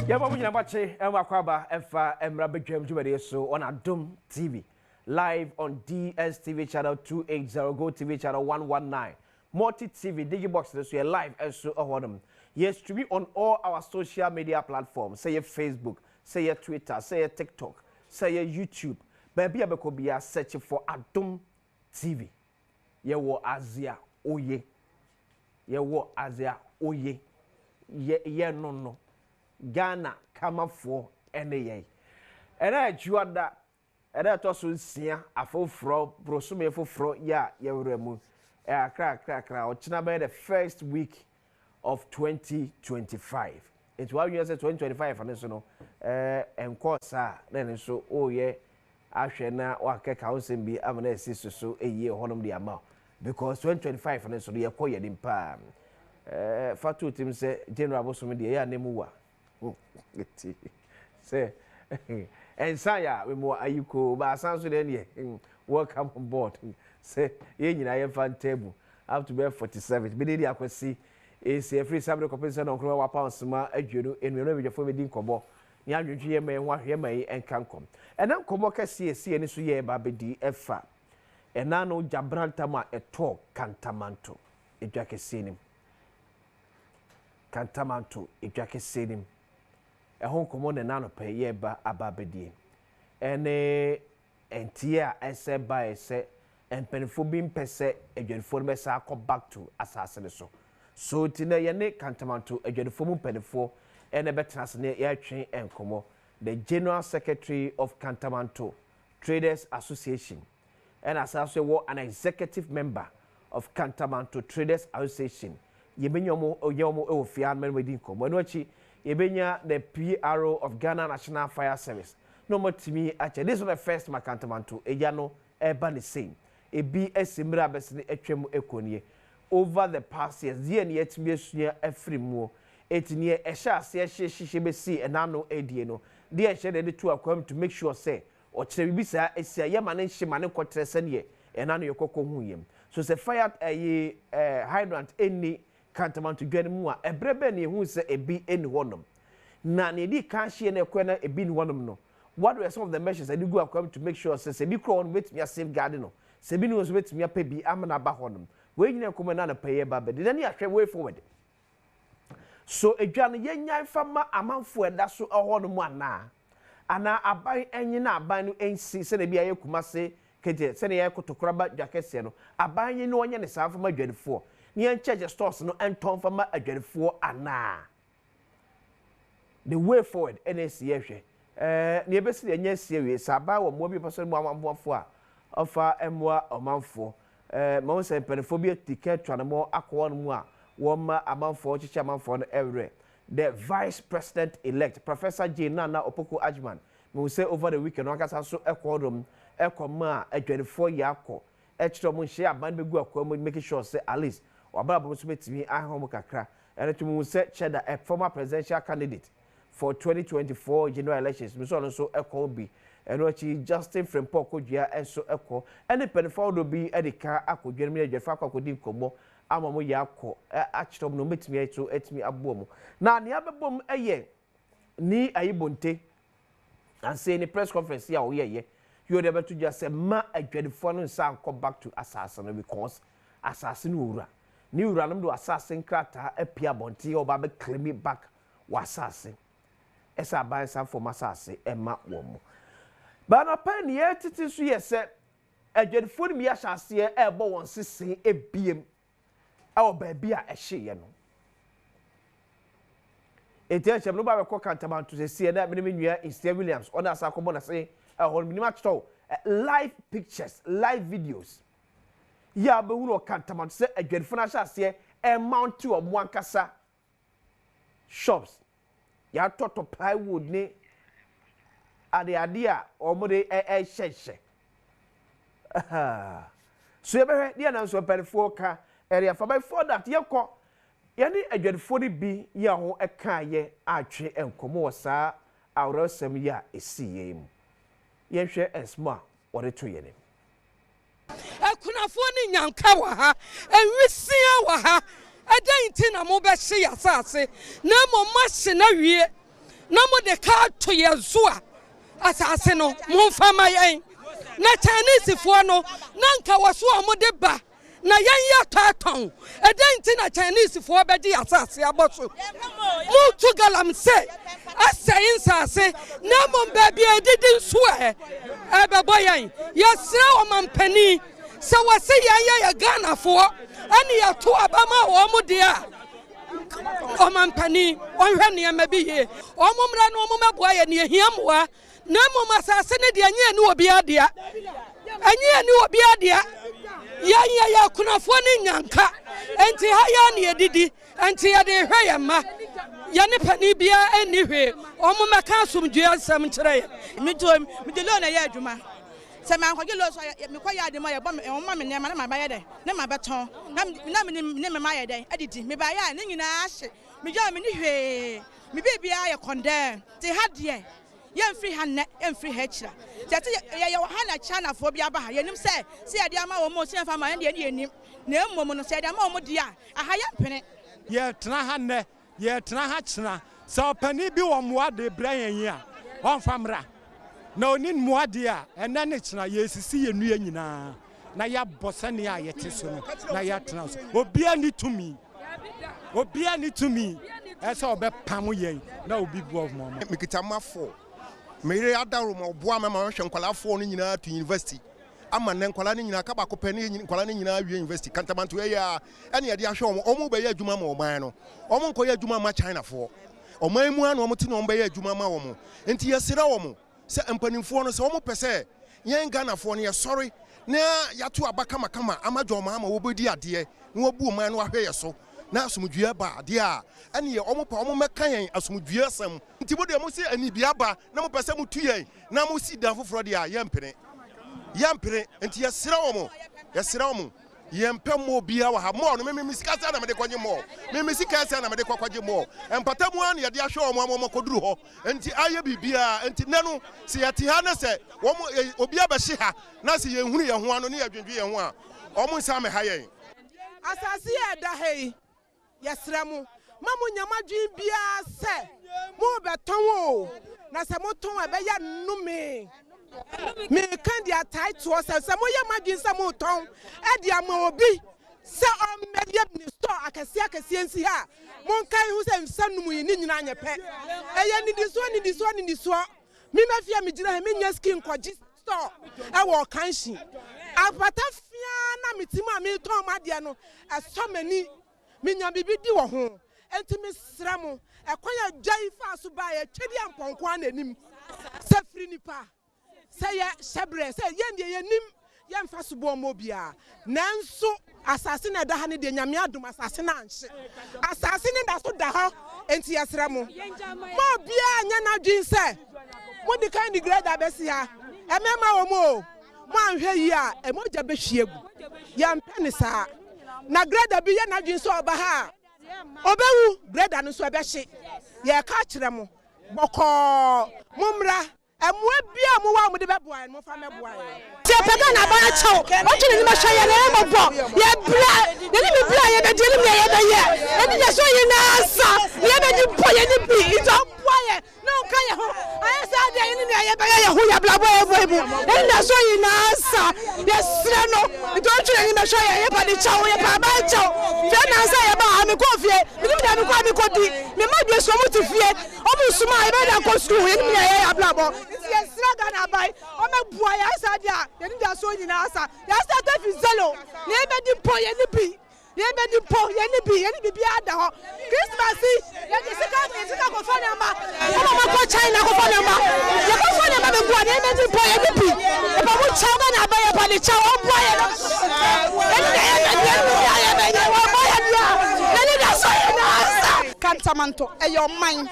Yaba munyina bache enwa kwaba efa emra bedwam jumade so on Adom TV live on DSTV channel 280 Go TV channel 119 Multi TV Digibox so live and so on. Yes, to be on all our social media platforms, say your Facebook, say your Twitter, say your TikTok, say your YouTube. Baby abekobia search for Adom TV. Ye wo Asia oye. Ye wo Asia oye. Ye no. Ghana come for any. And I juada, and I toss will see a full fro, prosume for fro, ya, remu. Crack, or Chinabe the first week of 2025. It's 1 year 2025, and so no, and course, then so, oh, yeah, I shall now work a council be amane sister so a year honor the amount because 2025 and so the acquired in Pam. Fatu Tim say, General Bossom, the year Nemua. Say, and Saya, we more Ayuko, but sounds with any welcome on board. Say, yen I have fun table up to be 47. Biddy, I could see is a free subject compensation on Crow Pounds, a judo, and we know your family didn't come. Young GMA, one here may and can come. And now come back, see any suye, Baby DFA. And now no Jabrantama a talk, Kantamanto, if Jack is seen him. Kantamanto, if Jack is seen him. A home common and nano pay ye ba ababedi. And tia, I said by say, and penfubim pese, a gen formesa come back to assassin so tina yane Kantamanto, a gen formu penfo, and a better near air train and como, the General Secretary of Kantamanto Traders Association, and as also was an executive member of Kantamanto Traders Association. Yebenyomo o yomo o fianmen within Comonochi. Yebenya the PRO of Ghana National Fire Service. No more to me, actually, this was the first Kantamanto, a yano, the same. A BS Simra Bessin, a tremu econie. Over the past years, dear yet me near every more. 8 near a shall say she be see and no ADNO. Dear shed the two are come to make sure say, or Chebisa is a yaman and shimano quatressenie, and none your coco huyem. So the fire a hydrant any. Kantamanto Gwenmua, a brebeni who say a be in one. Nani can't she and a corner a bin one no. What were some of the measures I do go come to make sure says a big crown with me a safeguarding? Sabine was with me a baby, amana bahonum. When you come and pay a baby, then you are way forward. So a Johnny Yan Fama amount for that's so a horn one now. And now I buy any now buy no ain't see, send a beer kumase, Kate, send a echo to Crabba Jackessiano. I buy you no one and a sound for my dread for. Near church stores no and Tom for my agent for Anna. The way forward, NSCF. Near Bessie and yes, serious, about what more person 114 offer M1 or month for. Mons and Penephobia ticket to more aquan moi, 1 amount for chairman for the every. The Vice President elect, Professor J. Nana Opoko Ajman, will say over the weekend, I can so a quorum, a comma, a 24-year call. Extra moon share, band be go, making sure, say at least. About to me, I home kakra, and it will set Cheddar a former presidential candidate for 2024 general elections. Miss also echo be, and what Justin from Poko Gia and so echo, and the penfold will be at the car. I could get me a Jeffaka could do combo. I'm a moyako, actually, no meet me to et me a boom. Now, the other boom a year, ni a bunte, and say in the press conference, yeah, you're able to just say, ma a dreadful phone sound come back to assassin because assassin ura. New random do assassin crata a pia bonti or baby claim it back was assassin. As I buy some for Massassi and Matt Womo. But a penny yet it is yes, a jet food me I shall see a elbow on sissing a beam. Our baby a she, it tells you nobody call Kantamanto to see that minimum year in Steve Williams on us. I come on and say a whole much show live pictures, live videos. Ya be wuro Kantamanto say a dreadful shall say a mount to one casa shops. Ya toto plywood ni at the idea or more a sheshe. So you better the announce of Perifoka area for by for that you call yani a dreadful be ya ho a kaye arche and como sa our some ya is seeing. Yen share and smart or the tree. Kuna foni nyanka wa ha enwisia wa ha adan ti na mo be hye yasase na mo ma hye na wie na mo de ka to yezua asase no mo fama yen na Chinese fo no na nka waso mo de ba na yen ya taton eden na Chinese fo be di asase aboso mo to galam se asayin sase na mo ba bi edidi nso e be boyen yesra o mampani se wase ya Ghana fo ani ya to abama o mo de a o mampani onhwe ne ma bi ye o momra no mo meboa ye ne hiamwa na mo masase ne de anye ne obi adea anye ne obi adea ya kunafo ne nyanka enti ha ya ne edidi enti ya de hwe ye ma ya ne pani bia eni hwe o mo meka asomdue asem kire ye mi de lo na ya adwuma se man kwaje lo so me kwa ya de mo ye bom e ma me ne ma na ma ba ye de ne ma beton na me ne me ma ye de adidi me ba ya ne nyina ahye me ja me ni hwe me bibia ye condemn ti ha de ye free han ye free hechira tete ye ha na China fo bia ba ha ye nim se ye de ama wo mo se fa ma ye de nim na emmom no se de ama wo mo de a aha ye pene ye tena ha ne ye tena ha chena so pani bi wo mo ade bran yen a on famra na onin muade a ena ne chena ye sisi ye nua nyina na ya bosane a ye teso no na ya tena so obia ni tumi esa obe pam yen na obi bu of mo mikita mafo mere adaro mo boa me ma hwe nkwala fo no nyina to university ama ne nkwala ne nyina ka ba ko pene nkwala ne nyina awie university Kantamanto ya ene ye de ahwe omo be ya adwuma ma oman no omo nko ya adwuma ma China fo oman mu anu omo ti no omo be ya adwuma ma omo enti ye sira omo se empanimfo no se omo pese yen Ghana fo no ye sorry na ya to abaka makama amajo ma ama wo bedi ade no obu oman no ahwe ye so na asomdue ba ade a ene ye omo pa omo meka yen asomdue asem nti bodo mo se ani bia ba na mo pese mo tu yen na mo si dan foforo de a yempene enti ye sira omo yempe mo bia wa ha mo no me sika sa na me de kwanye mo me sika sa na me de kwakwaje mo empata mu an ye de ahwe omo mo koduru ho enti aye bibia enti nanu se yete ha na se wo obi abehye ha na se ye hunu ye ho ano ne ye dwendwe ye ho a omo nsa me ha yen asasi e da hei yesra mu mamu nyamadwin bia se mo beton o na se mo ton e be ya nume me kan dia title se mo ye madwin se mo ton e dia ma obi se o media ni store akasi ensi ha mo kan hu se nsanum yi ni nyina anyepe e ye ni diso mi mafia mi gina me nya skin kwaji store e wo kanshi apata fia na mitima mi ton ma dia no eso mani minya bibi di wo ho enti mi sra mo ekwanya dwai fa so ba ye twedi amponko ananim se firi nipa se ye shebre se ye ndie ye nim ye mfa so bo mo bia nanso asase na da ha ne de nyame adom asase na anhye asase ne da so da ha enti ye sra mo bia anya na dwin se mo di kan di grade abesi ha emema wo mo anhwe yi a emoja be hwiegu ya mpene saa na grade bi ye na dwin so oba ha obewu grade no so be hye ye ka kire mo boko mumra emwe bia mo wa mo de beboa mo fa meboa ti pega na ba chawo o tuni ni ma hwa ye na mo bo ye bla ye ni bla ye be di ni ye be ye e ni so ye na asa ye be di po ye ni bi ito po ye no ka ye ho aye sa de ye ni ye be ye ho ya bla bo e ni so ye na asa ye sre no ito tuni ni ma hwa ye ba di chawo ye ba chawo fe na asa ye ba ami ko fie ni mi ko di me ma dwe so mo ti fie o mu suma ye be da ko school ye ni ye ya bla bo yes raga na bai o me bua ya sa dia ye ni da so nyina asa ya sa ta fi zelo ne be di po ye ni bi ye be di po ye ni bi ada ho Christmas ye di sika ko fa na ma o ma ko China ko fa na ma ye ko fa na ma be bua ne be di po ye ni bi e ba mu chaw ga na ba ye pa ni chaw o bua ye no ye be ye wo mo ye dia ye ni da so ye na asa Kantamanto e yo man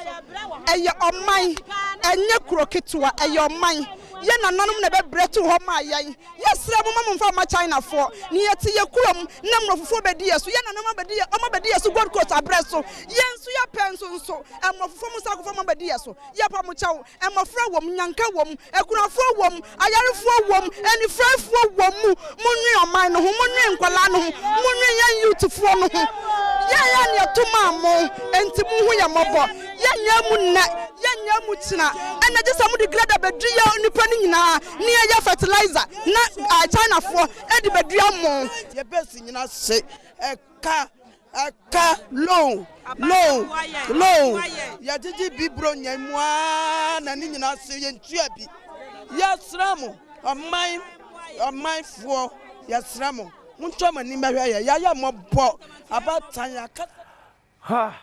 enye kroketwa e yo man ye nananom na be bretu ho ma yan yesre mo mamfa ma China fo ni yete ye kurom na mrofofo bedi yeso ye nananom bedi yeso gold coast abreso yenso ya penso nso mrofofo mo sakofo ma bedi yeso ye pa mo chaw mrofra wom nyanka wom ekunafo wom ayarefo wom enifrafo wom mu nwi oman no ho mu nwi nkwala no ho mu nwi yan youthfo no ho ye ya ne tuma mo enti mu hu ye mobo ye nya mu na ye nya mu china ena je samu de grade bedua nipa ni nyina ni ya fertilizer na China for e de bedua mo ye besi nyina se eka low ya jiji bibro nyamwa na ni nyina se ye ntua bi ya sramo amai fo ya sramo munto mani mahwe ya mo bo abatan ya ka ha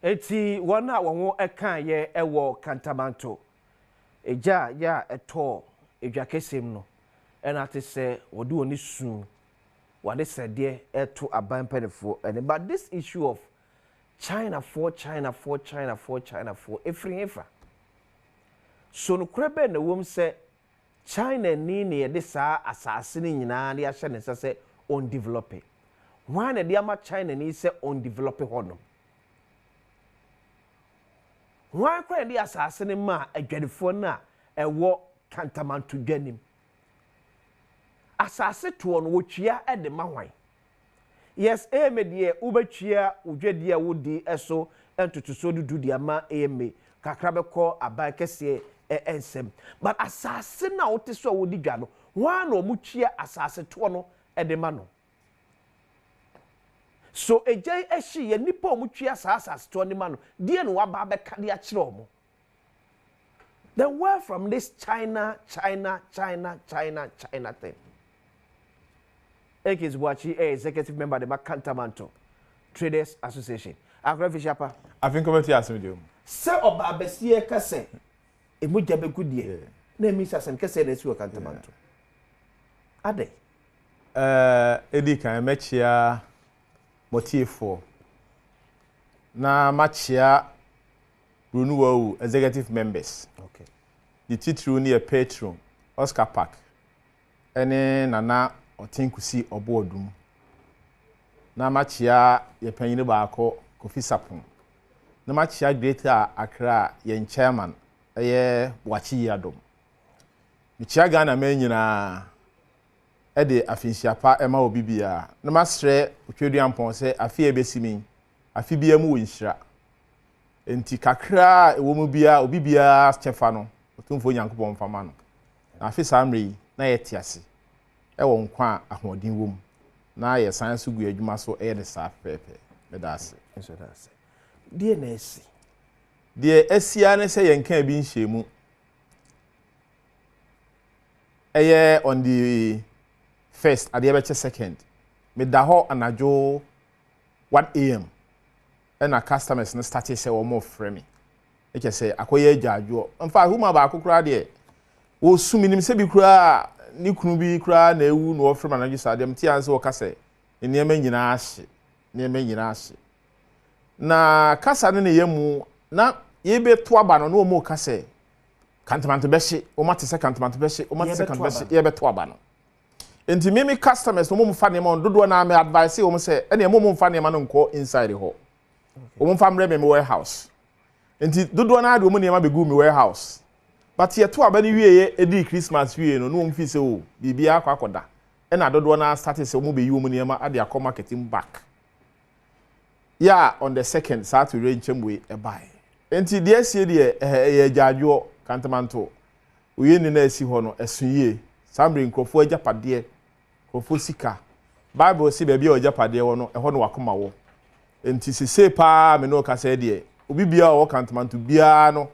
eti wana wonwo ekan ye ewo Kantamanto eja ya eto edwa kesem no ena te se wodi oni su wade sede eto aban penefo and but this issue of China for every ever so no krebe na wom se China ni ne de saa asase ni nyina de ahye ne se on develop why na de ama China ni se on develop hono why kwa de asase ni ma adwadefo na ewo Kantamanto dwanim asase to no wotwia e de mahwan yes emedie ubetwia udwadie wodi eso entotoso dudu de ama eme kakra beko aban kese ensem but asase na wote so wodi dwa no wa na omutwia asase to no e de ma no so ejai eshi ye nipa omutwia asase to ni ma no die no waba be ka de a kire omo the word from this China thing. Ekis Wachi, executive member of the Kantamanto Traders Association. Agrafishapa. I think about you asking you. Sir Oba Bessie Kase, a mujabe good year. Name Mrs. and Kase, let's work Kantamanto. Ade. Eddie, can I match here motive for? Na match here renewal executive members. Okay. The title near patron, Oscar Park. Ene nana otinkusi obodum. Na machia ye panyine baako Kofi Sapon. Na machia Greater Accra ye chairman eye Wachi Adom. Michia Ghana men nyina e de afinsiapa ema obibia. Na masre otweduampon se afi ebesimi. Afi bia mu wonhira. Enti kakra ewo mu bia obibia chefa no. Otumfo Nyankopon fama no. Na afi samre na ye tiase. Ewo nkwa ahoden wom na ye science gu adwuma so e de sa pepe me da ase so da ase die na esi die asia ne se ye nka bi nhyiemu eye on the first ade be che second me da ho anajo 1 am na customers no start say wo mo frɛ me e che say akoye agyajo mfa huma ba akokura de wo sumi nim se bi kura ni kunu bi kura na ewu no ofre manager sadem ti anse wo kase nneema nyina ahye na kasa ne yemu na yebe to aba no no mo kase Kantamanto behye o mate se Kantamanto behye o mate se Kantamanto behye yebe to aba no enti mimi customers no mo mfa ne ma dodo na me advice o mo se ene mo mfa ne ma no nko inside ho o mo mfa mre me warehouse enti dodo na ade o mo ne ma begu me warehouse but ye to aba ni wieye edi Christmas wieye no no mfi se o bibia akwakoda e na dodo na start se o mo be yi o mo ne ma ade akọ marketing back ya on the second start to range chemwe e buy enti de asie de ye jajo Kantamanto oye ni na esi ho no esuye sambre nkrofo ajapade nkrofo sika bible si bia ajapade wo no e ho no wakoma wo enti sese pa me no ka se de obi bia wo Kantamanto bia no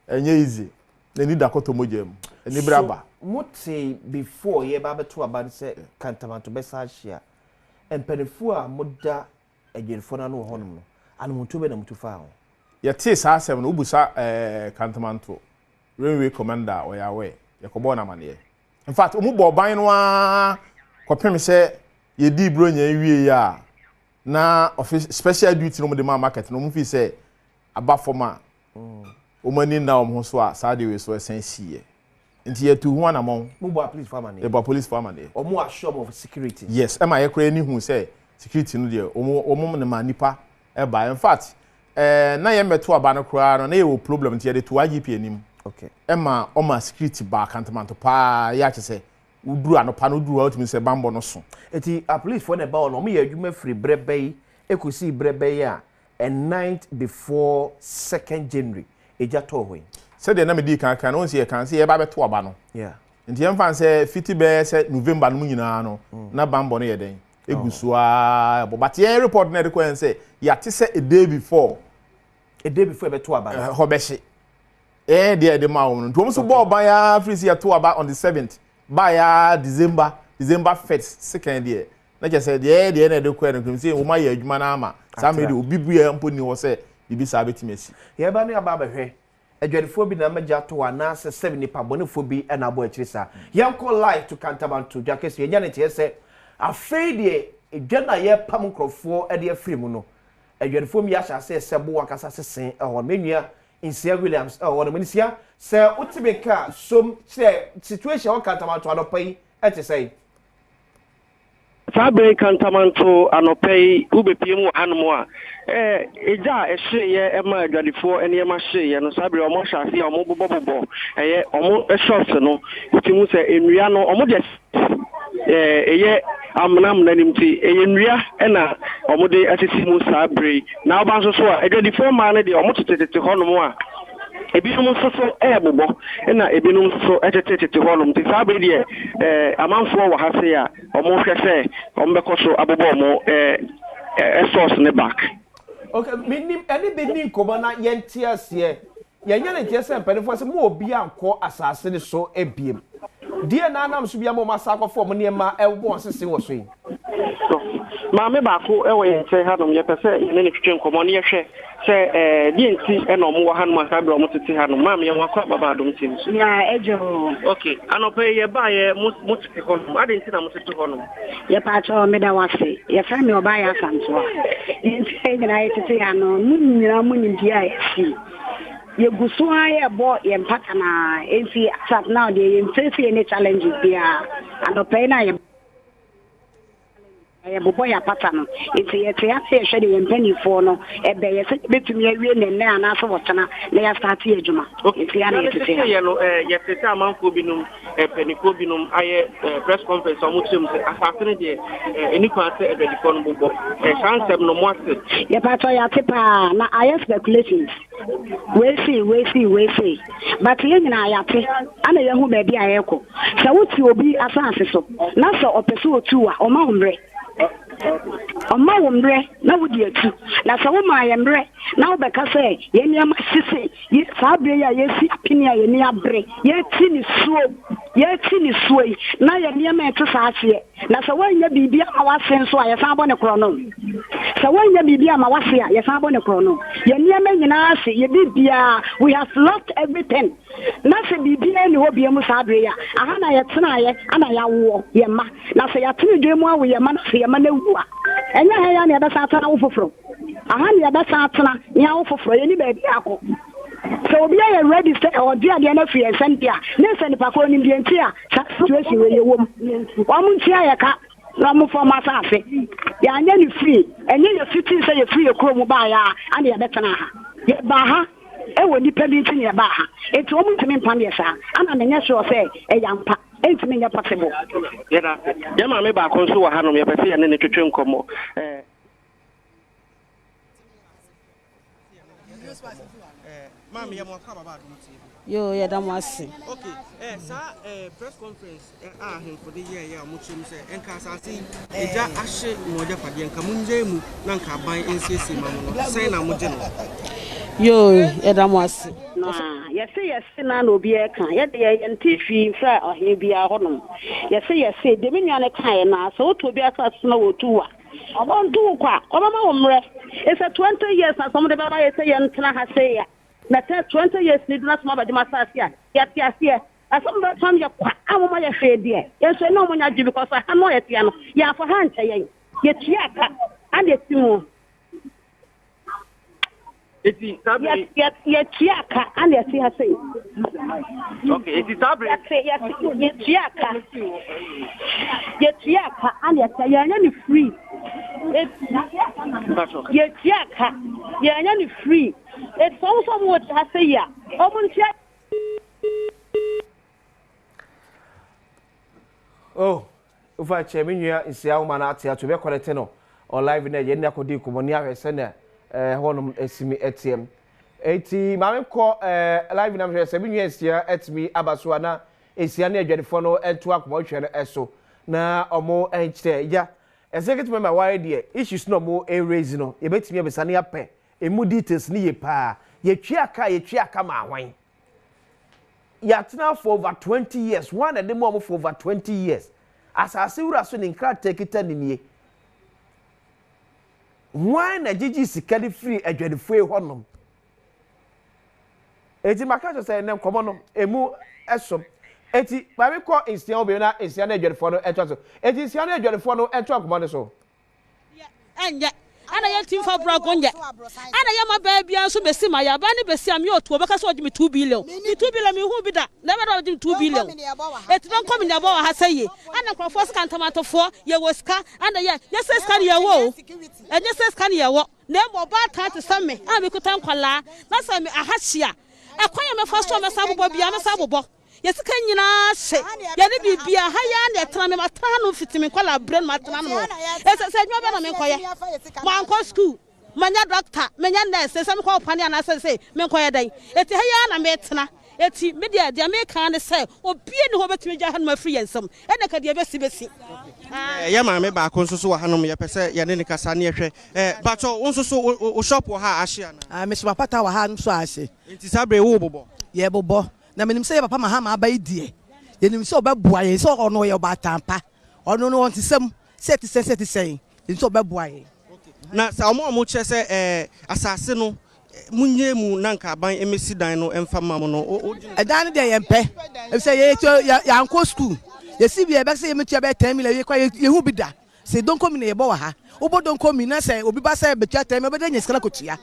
enye easy na ni dakoto mojem eni braba muti before ye ba beto aba se Kantamanto besa hia empenefu a moda egerefo na no honum no anu mutu be na mutu fa ho ye te sa asem no ubusa Kantamanto railway commander oyawe yakobo na mane in fact omu bo ban no a kopem se ye di bro nya wie ya na office special duty no mo de market no mu fi se aba forma omani na omho so a sa de we so esensie nti ye tu hu na mon mu bo police for mane e bo police for mane omu assure of security yes e ma ye kra ni hu se security no de omu ne ma nipa e ba in fact na ye meto aba no kra no na ye wo problem nti ye de to IGP anim okay e ma o ma security ba Kantamanto pa ya che se uduru anopa no uduru outimi se bambo no so eti a police for na ba no me ye adwuma free brebe yi ekosi brebe yi a a night before 2nd January eja to ho said the name di kan no see kan see e ba beto aba no yeah nti em fan say fiti be say November no nyina no na bambo no ye den egusua but ye report na de ko en say ya te say a day before beto aba ho be hye de ma wo no ntom so bo ban ya free ya to aba on the 7th by ya December 1st 2nd year na je say de na de ko en kom say wo ma ya adwuma na ama sa me de obi bu ya mpo ni wo say bibi sa betimasi ye ba no aba behwe adwadefo bi na magya to ana se 7 nipa bonefo bi na abo akiri sa yanko live to Kantamanto jakesi enya ne tie se afei de edwana ye pam nkrofo de afiri mu no adwadefo mi ahya se sebo wakasa sesen ho menua Insia Williams no menisia se utibeka som se situation wa Kantamanto adopai ete sei Sabre Kantamanto anopei ubepiem hanmo a eja ehye ema adwadifo ene ema hye no sabre omo hyafi omo bobobobo omo shops no timu se enua no omo de eye amnam nanimti eye nua ena omo de atisi mu sabre na oba so so a adwadifo ma ne de omo tetete hono a ebinum soso bobo na ebinum soso etetete holum ti sabe die amanfo wo ha se ya omo hwese omo bekoso abobo omo source ne back okay minim eni benin ko na yentia se yenya ne tie se mpanefo se mo obi anko asase ne so ebiem die na anam so bia mo masako fo mo ne ma ebo asese wo so yi maame baako ewo yenche hanom ye pese ene ne twetwe nkomo ne yehwe se die nti ena omo wo hanom asabe omo tete hanom maame ye wakwa baba Adom TV ya ejo okay anope ye ba ye mo tete honom ade nti na mo tete honom ye pa cho me da wase ye fa me oba ya santo nti na ye tete ya no nyina mo nyimdia ya si ye gusu aye bo ye mpaka na enti sat now de ye face any challenges there anope na ye bobo ya patano iti yete ya se hwe de yempani fo no ebe ye se betumi awie nenne ana so wotana na ya start adwuma iti ya na yete ye no yete amanfo binum peniko binum aye press conference omo tum se asafene de eni kwa se ebe difo no bobo chancem no mo ase ye pato ya tipa na aye speculations we see but ye nyina ya te ana ye hu ba bi ayeko se wuti obi asanse so na so opeso otu a o ma hombre Oma wombre na wudi atu na sa wo ma yembre na wo beka se ye ni ama sisi ye sabre ya ye si apini ya ye ni abre ye ti ni suo na ye ni ama eto sa ase na sa wanya bibia ma wase nso a ye san bo ne kro no sa wanya bibia ma wase a ye san bo ne kro no ye ni ama nyina ase ye bibia we have lost everything na se bibia ni ho bia mu sabre ya aha na ye tena ye ana ya wo ye ma na se ya tene dwemu awo ye ma na se ye ma na wu a enya ha ya na ya besa atana wo foforo aha na ya besa atana ya wo foforo ye ni ba bi akọ so obi ya ready say o dia dia na free sentia na se ni pakọ ni bi enti a situation we ye wom wa mu ntia ya ka na mu for ma sa afe ya anya ni free enye ye fiti say ye free ye kro mu ba ya ana ya betana ha ye ba ha ewo ni pebi nti ne ba ha enti o mu ntimi mpam ye sa ana na nya sure say e ya mpa enti me nya possible ya ma me ba ko nso wa hanom ye pese ye ne twetwe nkomo Mami ya mwaka baba Adom TV. Yo ya da mwasi. Okay. Press conference him for the year ya muchim say enka sasi eja ahye moja fade enka munje mu na nka ban nsese mamu no say na muje no. Yo ya da mwasi. Yesi na obi e kan ye de ye ntifi fra ohe bia honom. Yesi de menua ne kan na so to obi asa so na wotu a. Obontu kwa obama omre. It's a 20 years na some de baba yesi ye ntena ha say ya. Na 20 years ni duna sma badi masasia ya tiasie asomba fam ya kwa amoma ya hwede ye so na omonya gi because ha no ya tia no ya fa ha nche ye tia ka ande timu eti sabre ye tia ka ande tia sei okay eti sabre ye tia ka ande tia ya ni free ye tia ka ya ni free. It's also what I say ya. Oh, ufa chemi nua nsia wo mana atia to be connect no on live na ye nna kodi komoni ahwese na honum esimi etiem eti maame ko live na mhwe se bi nwa esia etimi abaso na esia na adwadefo no entu akoma hwe no eso na omo enkyere ya executive member why there issues no mo raise no ye betimi abesa na yape emu details ni ye pa ye twi aka ma hwan yatna for over 20 years one of them for over 20 years asase wura so ni nkra tekita ninie why na gigi sikali free adwadefo e honom eti makacho say nem komo no emu eso eti ba me ko insia obi na insia na adwadefo no eto so eti insia na adwadefo no eto akomo ne so anya ana ye team for brokonje ana ye ma ba bia so besi ma ya ba ne besi am ye otu obeka so ojimi 2 billion mi 2 billion mi hu bi da na be da ojimi 2 billion eti don come ne ba wa ha saye ana crofo Kantamanto fo ye wo ska ana ye se ska ye wo enye se ska ye wo na mo ba ta te same a me kutan kwala na sa me ahahia akwanya me first me sabobo bia me sabobo yesika nyina hye ye ne bibia ha ya na etena me matana no fitimi kwala brain matana no se nwa be na me koye man ko school manya doctor manya nurse se me ko pani ana se me koye dan eti ha ya na me etena eti media dia me kan ne se obie ne ho betimi gya ha no afri yensam ene ka dia besi ya ma me ba ko nso so wa hanom ye pese ye ne kasa ne ehwe bacho nso so o shop ha ahye na me so pata wa ha nso ahye enti sabre wo bobo ye bobo na menim say papa ma ha ma ba idie ye nim say obabua ye say ono ye obatampa ono no ontisem set sen nso obabua ye na sa omo che se asase no munye mu na nka ban emesi dan no emfa mam no edan de ye mpe e say ye ya anko school ye si bi e be say ye metua be 10 million ye kwa ye hu bi da say don komi na ye bo wa ha obo don komi na say obi ba say betua 10 million be da nyeskala kotua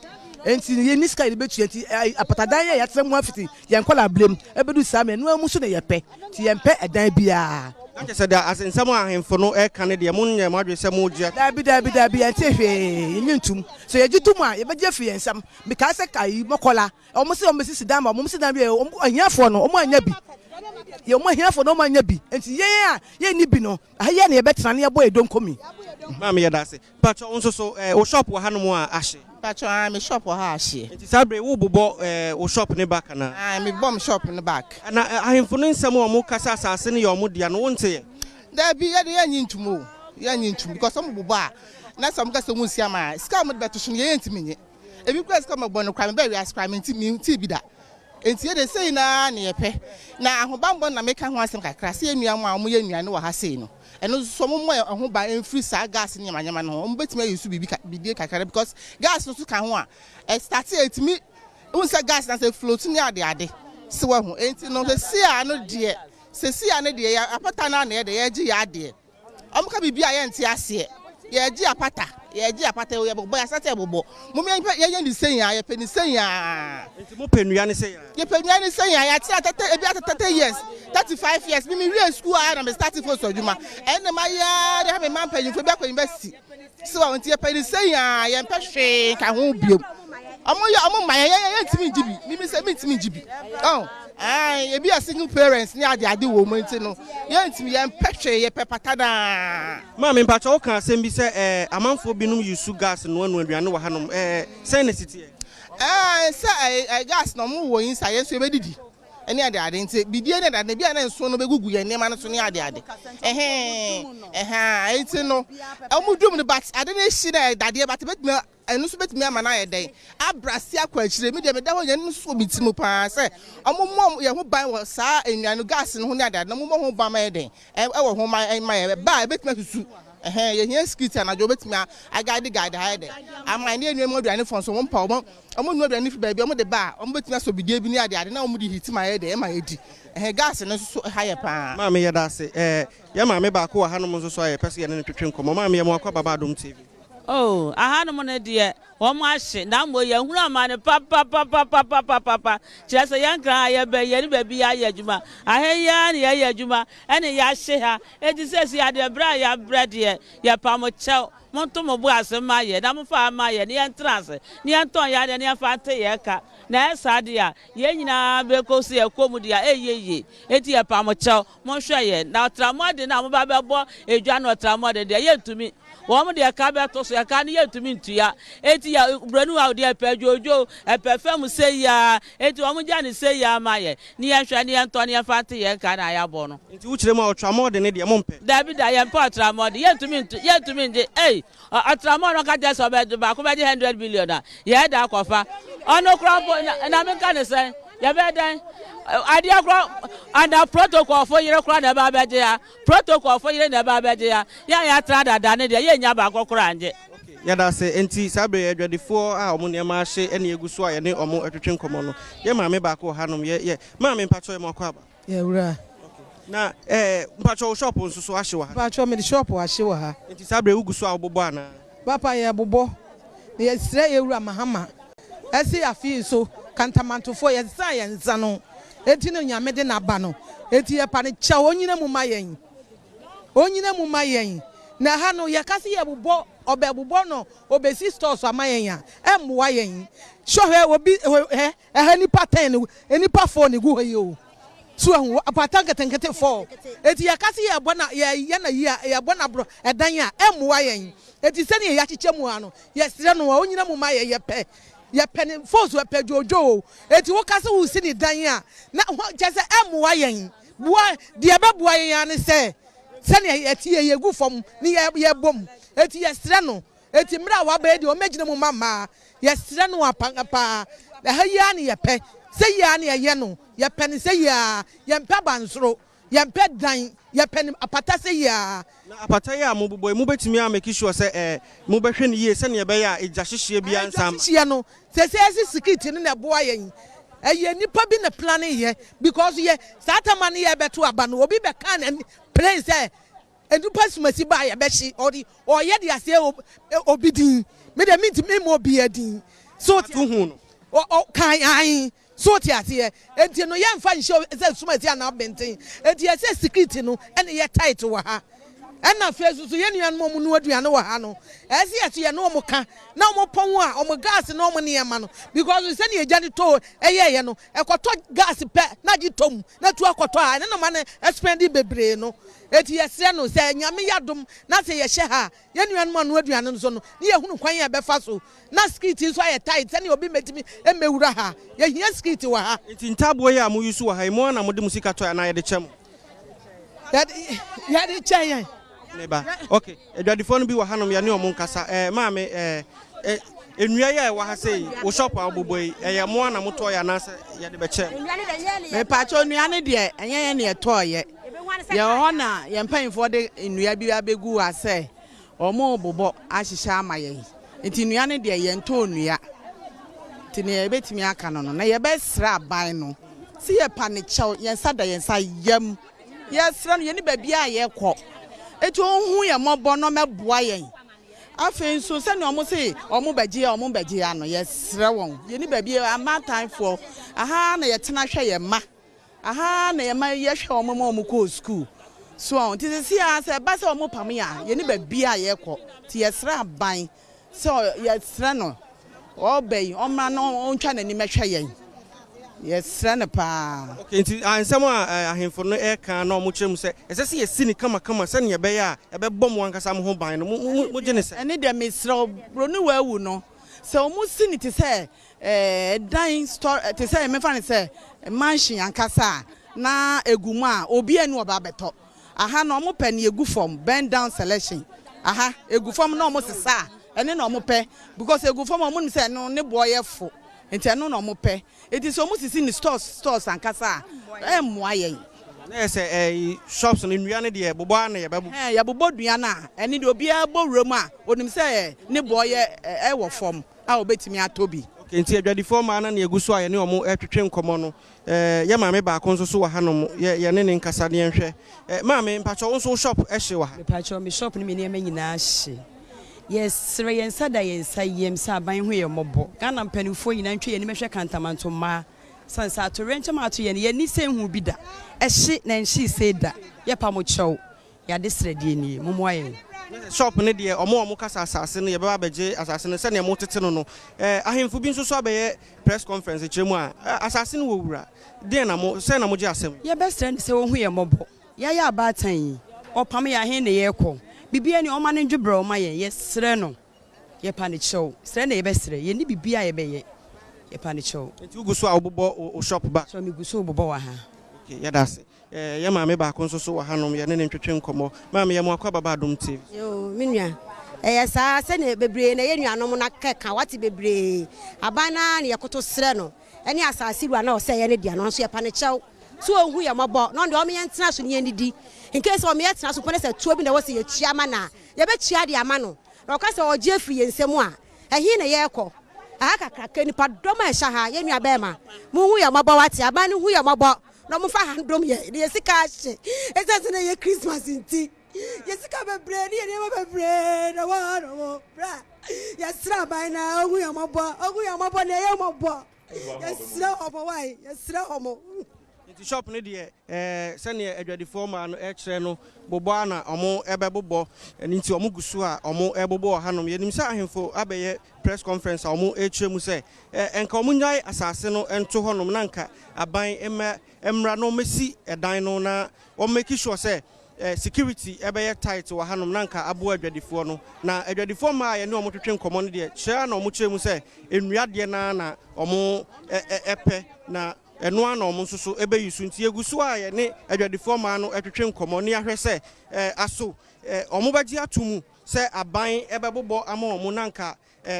enti ye niska ile betu enti apatadan ye yatsem mu afiti ye nkola blem ebedu same no amu so na ye pe ti ye mpe edan bia anje se da asensam ahemfo no e kan de munye madwe se mu gya dabi enti hwe nyintum so ye gitum a ye beje fi yensam bika se kai mokola omo se omo sisi dan ma omo se dan bi ahiafo no omo anya bi ye omo ahiafo no omo anya bi enti ye ni bi no aye na ye betena na ye boy don komi mama ye da se pacho nso so o shop wa hanom a ahye pacho me shop ha ahye enti sabre wo bobo o shop ne back na me bomb shop ne back na ahemfo no nsam o mo kasa asase ne ye o mo dia no wonte ye da bi ye nyintum o ye nyintum because omo bobo a na sam kasa mu sia ma scam de beto so ye ntimi ebi kwa scam bo no kwa me ba wi ascram ntimi ti bi da enti ye de sei na ne ye pe na ahobambo na meka ho asem kakra se enua mu a mo ye enua ne wa ha sei no eno so mo ho ba enfri sa gas ne manyama no mo betima yesu bidie kakra because gas no so ka ho a start etimi unsa gas na se float ne ade se wa ho enti no se a no de se a ne de ya apata na na de ya gi ya ade omo ka bibia ye nti ase ye gi apata ye bo ya sate bobo mo me ye ni sen ya ye pe ni sen ya enti mo penua ne sen ya ye penua ni sen ya ti atata ebi atata years 35 years me real school I am starting for sojuma ene ma ya de ha me man penyin fo bi akọ university si wa wonti ye pe ni sen ya ye mpe hwe ka ho biom omo ma ye ntimi jibi mi se mi ntimi jibi oh e bi a single parents ni ade wo mo nti no ye ntimi ye mpehwe ye pepata da ma me mpacha o kan asem bi se amanfo binum yusu gas no anu aduane wa hanom sen necessity se gas no mo wo yin sa ye so e bedidi eni ade nti bidie ne da na bia na nso no begugu ye nema no so ne ade enti no omudum ne bat ade na hyi na dade bat betime enu so betime ama na ye den abrasi akwachire mi de me da ho ye nso bitimu pa se omomom ye ho ban wo sa enuanu gas no ho ne ade na momom ho ban ma ye den e wo ho ma ye ba betime susu ye hia skit na jo betime agade ha de ama ne enu aduane fon so mo mpa omo nu aduane fi ba bi omo de ba omo betime so bidie bi ne ade na omo di hit ma ye de e ma ye di gas no so ha ye pa ma me ye da se ye ma me ba ko wa hanom so so ye pese ye ne twetwe nkomo ma me ye mo akwa Badwam TV oh ahanom ne de wo mo ahye na mo ye hunu ama ne papa chese yankra ye be ye ne ba bi ya adwuma ahya ne ye adwuma ene ya hye ha edisesi ade bra ya bread ye pa mo chew monto mo bu asema ye na mo fa ama ye ne entrance ne enton ya de ne fa te ye ka na esa de ya ye nyina be ko se ye komu de ya eyeye eti ye pa mo chew mo hwe ye na tramode na mo ba be bo edwa no tramode de ye tumi wɔn de ɛka bɛto so ɛka ne yɛntumi ntua eti ya branu a wɔde ɛpɛ dwoodwo ɛpɛ fam sɛ ya eti wɔn gya ne sɛ ya ama yɛ ne yɛhwɛ ne yɛntɔ ne yɛfa te yɛn ka na ayabɔ no nti wukyerɛ mu a ɔtramɔ de ne deɛ mo mpɛ dabi da yɛn pɔ ɔtramɔ de yɛntumi nde ɔtramɔ no ka kyɛ sɛ ɔbɛ baako bɛgye 100 billion a yɛn da akɔfa ɔno kora mpo na meka ne sɛn yɛbɛ dɛn adeɛ kora under protocol fo yere kora na ɛba abɛgye ya protocol fo yere na ɛba abɛgye ya yɛn yɛatra dada ne deɛ yɛnya baako kora anje yɛda sɛ enti saa bere adwadifoɔ a ɔmo nneɛma ahye ɛne egu so a yɛne ɔmo atwetwe nkɔmɔ no yɛ maame baako wɔ hanom yɛ maame mpatwɔ yɛ mo akɔ aba yɛwura na mpatwɔ wo shop nso so ahye wɔ ha mpatwɔ me de shop ahye wɔ ha enti saa bere ugu so a wobobɔ ana papa yɛ bobɔ na yɛsrɛ yɛwura mahama ɛsi afi so kantamantofoɔ yɛsa yɛn nsa no eti no nyame de n'aba no eti yɛ pa ne kyɛ onyina mu ma yɛn na ha no yɛkase yɛ bobɔ ɔbɛ bobɔ no obesi stores ama yɛn a ɛmmoa yɛn hwɛ obi ɛha nipa 10 nipa 4 ne gu hɔ yi o so ahu apata nketenkete 4 eti yɛkase yɛ bɔ na yɛ na yi a yɛ bɔ na bro ɛdan a ɛmmoa yɛn eti sɛ ne yɛ akyekyɛ mu ano yɛsrɛ no onyina mu ma yɛpɛ yɛpɛ force yɛpɛ jojo eti wo kase wo si ne dan a na kyɛ sɛ ɛmmoa yɛn boa deɛ bɛboa yɛn ane sɛ sɛne eti yɛ gu fam ne yɛ bom eti yɛsrɛ no eti mra wa ba de o megyina mu mama yɛsrɛ no apangapa ha yi ane yɛpɛ sɛ yi ane yɛ no yɛpɛ ne sɛ yi a yɛmpɛ bansoro yɛmpɛ dan yɛpɛ ne apata sɛ yi a na apata yi a mo bobɔ mu betumi a make sure sɛ mo bɛhwɛ ne yie sɛ ne yɛbɛyɛ a egya hyehyɛ bi ansam hyehyɛ no sɛ esi security no na boa yɛn ɛyɛ nipa bi na plan yɛ because yɛ saa tama ne yɛ bɛto aba no obi bɛka na plane sɛ edupa sumasi ba yɛ bɛhye ɔyɛ de ase obi din me de me mo obi adin so to hu no kan ai so ti ase enti no yɛ mfa nhyɛ sɛ sumasi ana benten enti yɛ sɛ security no ɛne yɛ tight wɔ ha ɛna fesu so yɛ nuan mo no aduane wɔ ha no ɛsi yɛ yɛ no mo ka na mo pɔn a mo gas na mo nneɛma no because sɛ ne yɛ gya ne to ɛyɛ no ɛkɔtɔ gas pɛ na gye tom na tu akɔtɔ a ne no ma ne expendi bebree no eti yɛsrɛ no sɛ nyame yadom na sɛ yɛhyɛ ha yɛ nuan mo no aduane no so no ne yɛ hunu kwan yɛ bɛfa so na skiti nso ayɛ tight sɛ ne obi metimi emewura ha yɛ hia skiti wɔ ha enti ntabo yɛ a mo yusu wɔ ha mo na mo de musika tɔ ana yɛ de kyɛm yɛ de kyɛn neba okay adwadifo no bi wɔ hanom yɛne ɔmo nkasa maame enua yɛ wɔ ha sɛ wo shop a wobobɔ yi ɛyɛ mo ana motɔ yɛ anasɛ yɛde bɛkyɛ me pacho nua ne de ɛnyɛ yɛ ne ɛtɔ yɛ yɛ hɔ na yɛ mpanyimfo de nua bi abegu asɛ ɔmo bobɔ ahyehyɛ ama yɛn nti nua ne de yɛ ntɔ nua nti ne yɛbɛtumi aka no na yɛbɛsra aban no si yɛ pa ne kyɛw yɛn sa da yɛn sa yam yɛsra no yɛ ne baabi a yɛkɔ eti ohun yɛ mɔbɔ no mɛboa yɛn afei nso sɛ ne ɔmo se ɔmo bɛgye ano yɛsrɛ wɔn yɛ ne baabi amatanfoɔ aha na yɛtena hwɛ yɛ ma aha na yɛ ma yɛhwɛ ɔmo ma ɔmo kɔ school so nti sɛ sia sɛ ba sɛ ɔmo pam ya yɛ ne baabi a yɛkɔ ti yɛsrɛ aban sɛ yɛsrɛ no ɔbɛyi ɔma no ɔntwa n'anim ɛhwɛ yɛn yɛsrɛ no paa okay nti ansɛm a ahemfo no ɛka na ɔmo kyerɛ mu sɛ ɛsɛ sɛ yɛsi ne kama sɛ ne yɛbɛyɛ a ɛbɛbɔ mo ankasa mo ho ban no mo gye ne sɛ ɛne deɛ mesrɛ broni waawu no sɛ ɔmo si ne te sɛ dan store te sɛ mefa ne sɛ mansion ankasa na egu mu a obi anu ɔba bɛtɔ aha na ɔmo pɛ ne egu fam bend down selection aha egu fam na ɔmo sesa ɛne na ɔmo pɛ because egu fam ɔmo ne sɛ no ne boɔ yɛ fo nti ɛno na ɔmo pɛ eti so ɔmo sisi ne stores ankasa ɛmmoa yɛn na yɛ sɛ shops no nnua no deɛ bobɔ na yɛbɛbɔ yɛbobɔ dua no a ɛne deɛ obiara bɔ wura mu a onim sɛ ne boɔ yɛ ɛwɔ fam a obetumi atɔ bi okay nti adwadifoɔ ma na egu so a yɛne ɔmo ɛtwetwe nkɔmɔ no yɛ maame baako nso so wɔ hanom yɛne ne nkasa ne yɛnhwɛ maame mpatwɔ nso shop ɛhye wɔ ha mpatwɔ me shop no me nneɛma nyinaa hye yɛsrɛ yɛn nsa da yɛn nsa yɛm sɛ aban ho yɛ mmɔbɔ Ghana mpanimfoɔ nyinaa ntwe yɛn mɛhwɛ kantamanto mmaa sansa atorɛnkyɛm ato yɛn yɛn ni sɛ hu bi da ɛhye na nhye sɛ da yɛpa mo kyɛw yɛade srɛdeɛ nie momoa yɛn shop ne deɛ ɔmo kasa asase no yɛbɛba abɛgye asase no sɛnea mo tete no no ahemfo bi nso so abɛyɛ press conference kyerɛ mu a asase no wɔ wura deɛ na mo sɛ na mo gye asɛm yɛbɛsrɛ ne sɛ wɔn ho yɛ mmɔbɔ yɛayɛ abaatan yi ɔpam yɛ ahen ne yɛkɔ bibia ni o ma ne dwebro ma ye sere no ye pa ne chew sere na ye be sere ye ni bibia ye be ye pa ne chew enti uguso a obobo o shop ba so mi guso obobo wa ha okay ya das ye ma me ba ko nso so wa hanom ye ne ntwetwe nkomo ma me ye mo akwa baba Adom TV yo minua sa se ne bebre na ye nuanom na keka wati bebre abana na ye koto sere no ene asase ru na o se ye ne dia no nso ye pa ne chew so ohu ye mobo no de o me yentena so ne nidi in case o me yentena so pone se tuo bi na wo se ye chiama na ye be chia de ama no na ka se o je afiri ye nsemu a ehi na ye ekọ aka kaka ni padoma e sha ha ye nua be ma mu hu ye mobo wati abana hu ye mobo no mu fa handom ye sika hye ese ne ye Christmas nti ye sika bebre ni ye ma bebre na wa no bra ye sra ban na hu ye mobo na ye mobo ye sra omo wai ye sra omo the shop ne de send adwadifo ma no e kire no bobo ana omo ebe bobo nti omo gusu a omo ebobo hanom yenim sa ahemfo abeye press conference a omo e kire mu se enka omo nyai asase no ento honom na nka aban emra no mesi edan no na o make sure say security ebeye tight wa hanom na nka abo adwadifo no na adwadifo ma ye ne omo twetwe nkomo no de kire na omo kire mu se enua de na omo epe na eno ana omo nso so ebe yisu nti egusu a ye ne adwadifo ma no etwetwe nkomo ne ahwe se aso omo baji atumu se aban ebe bobo ama omo nanka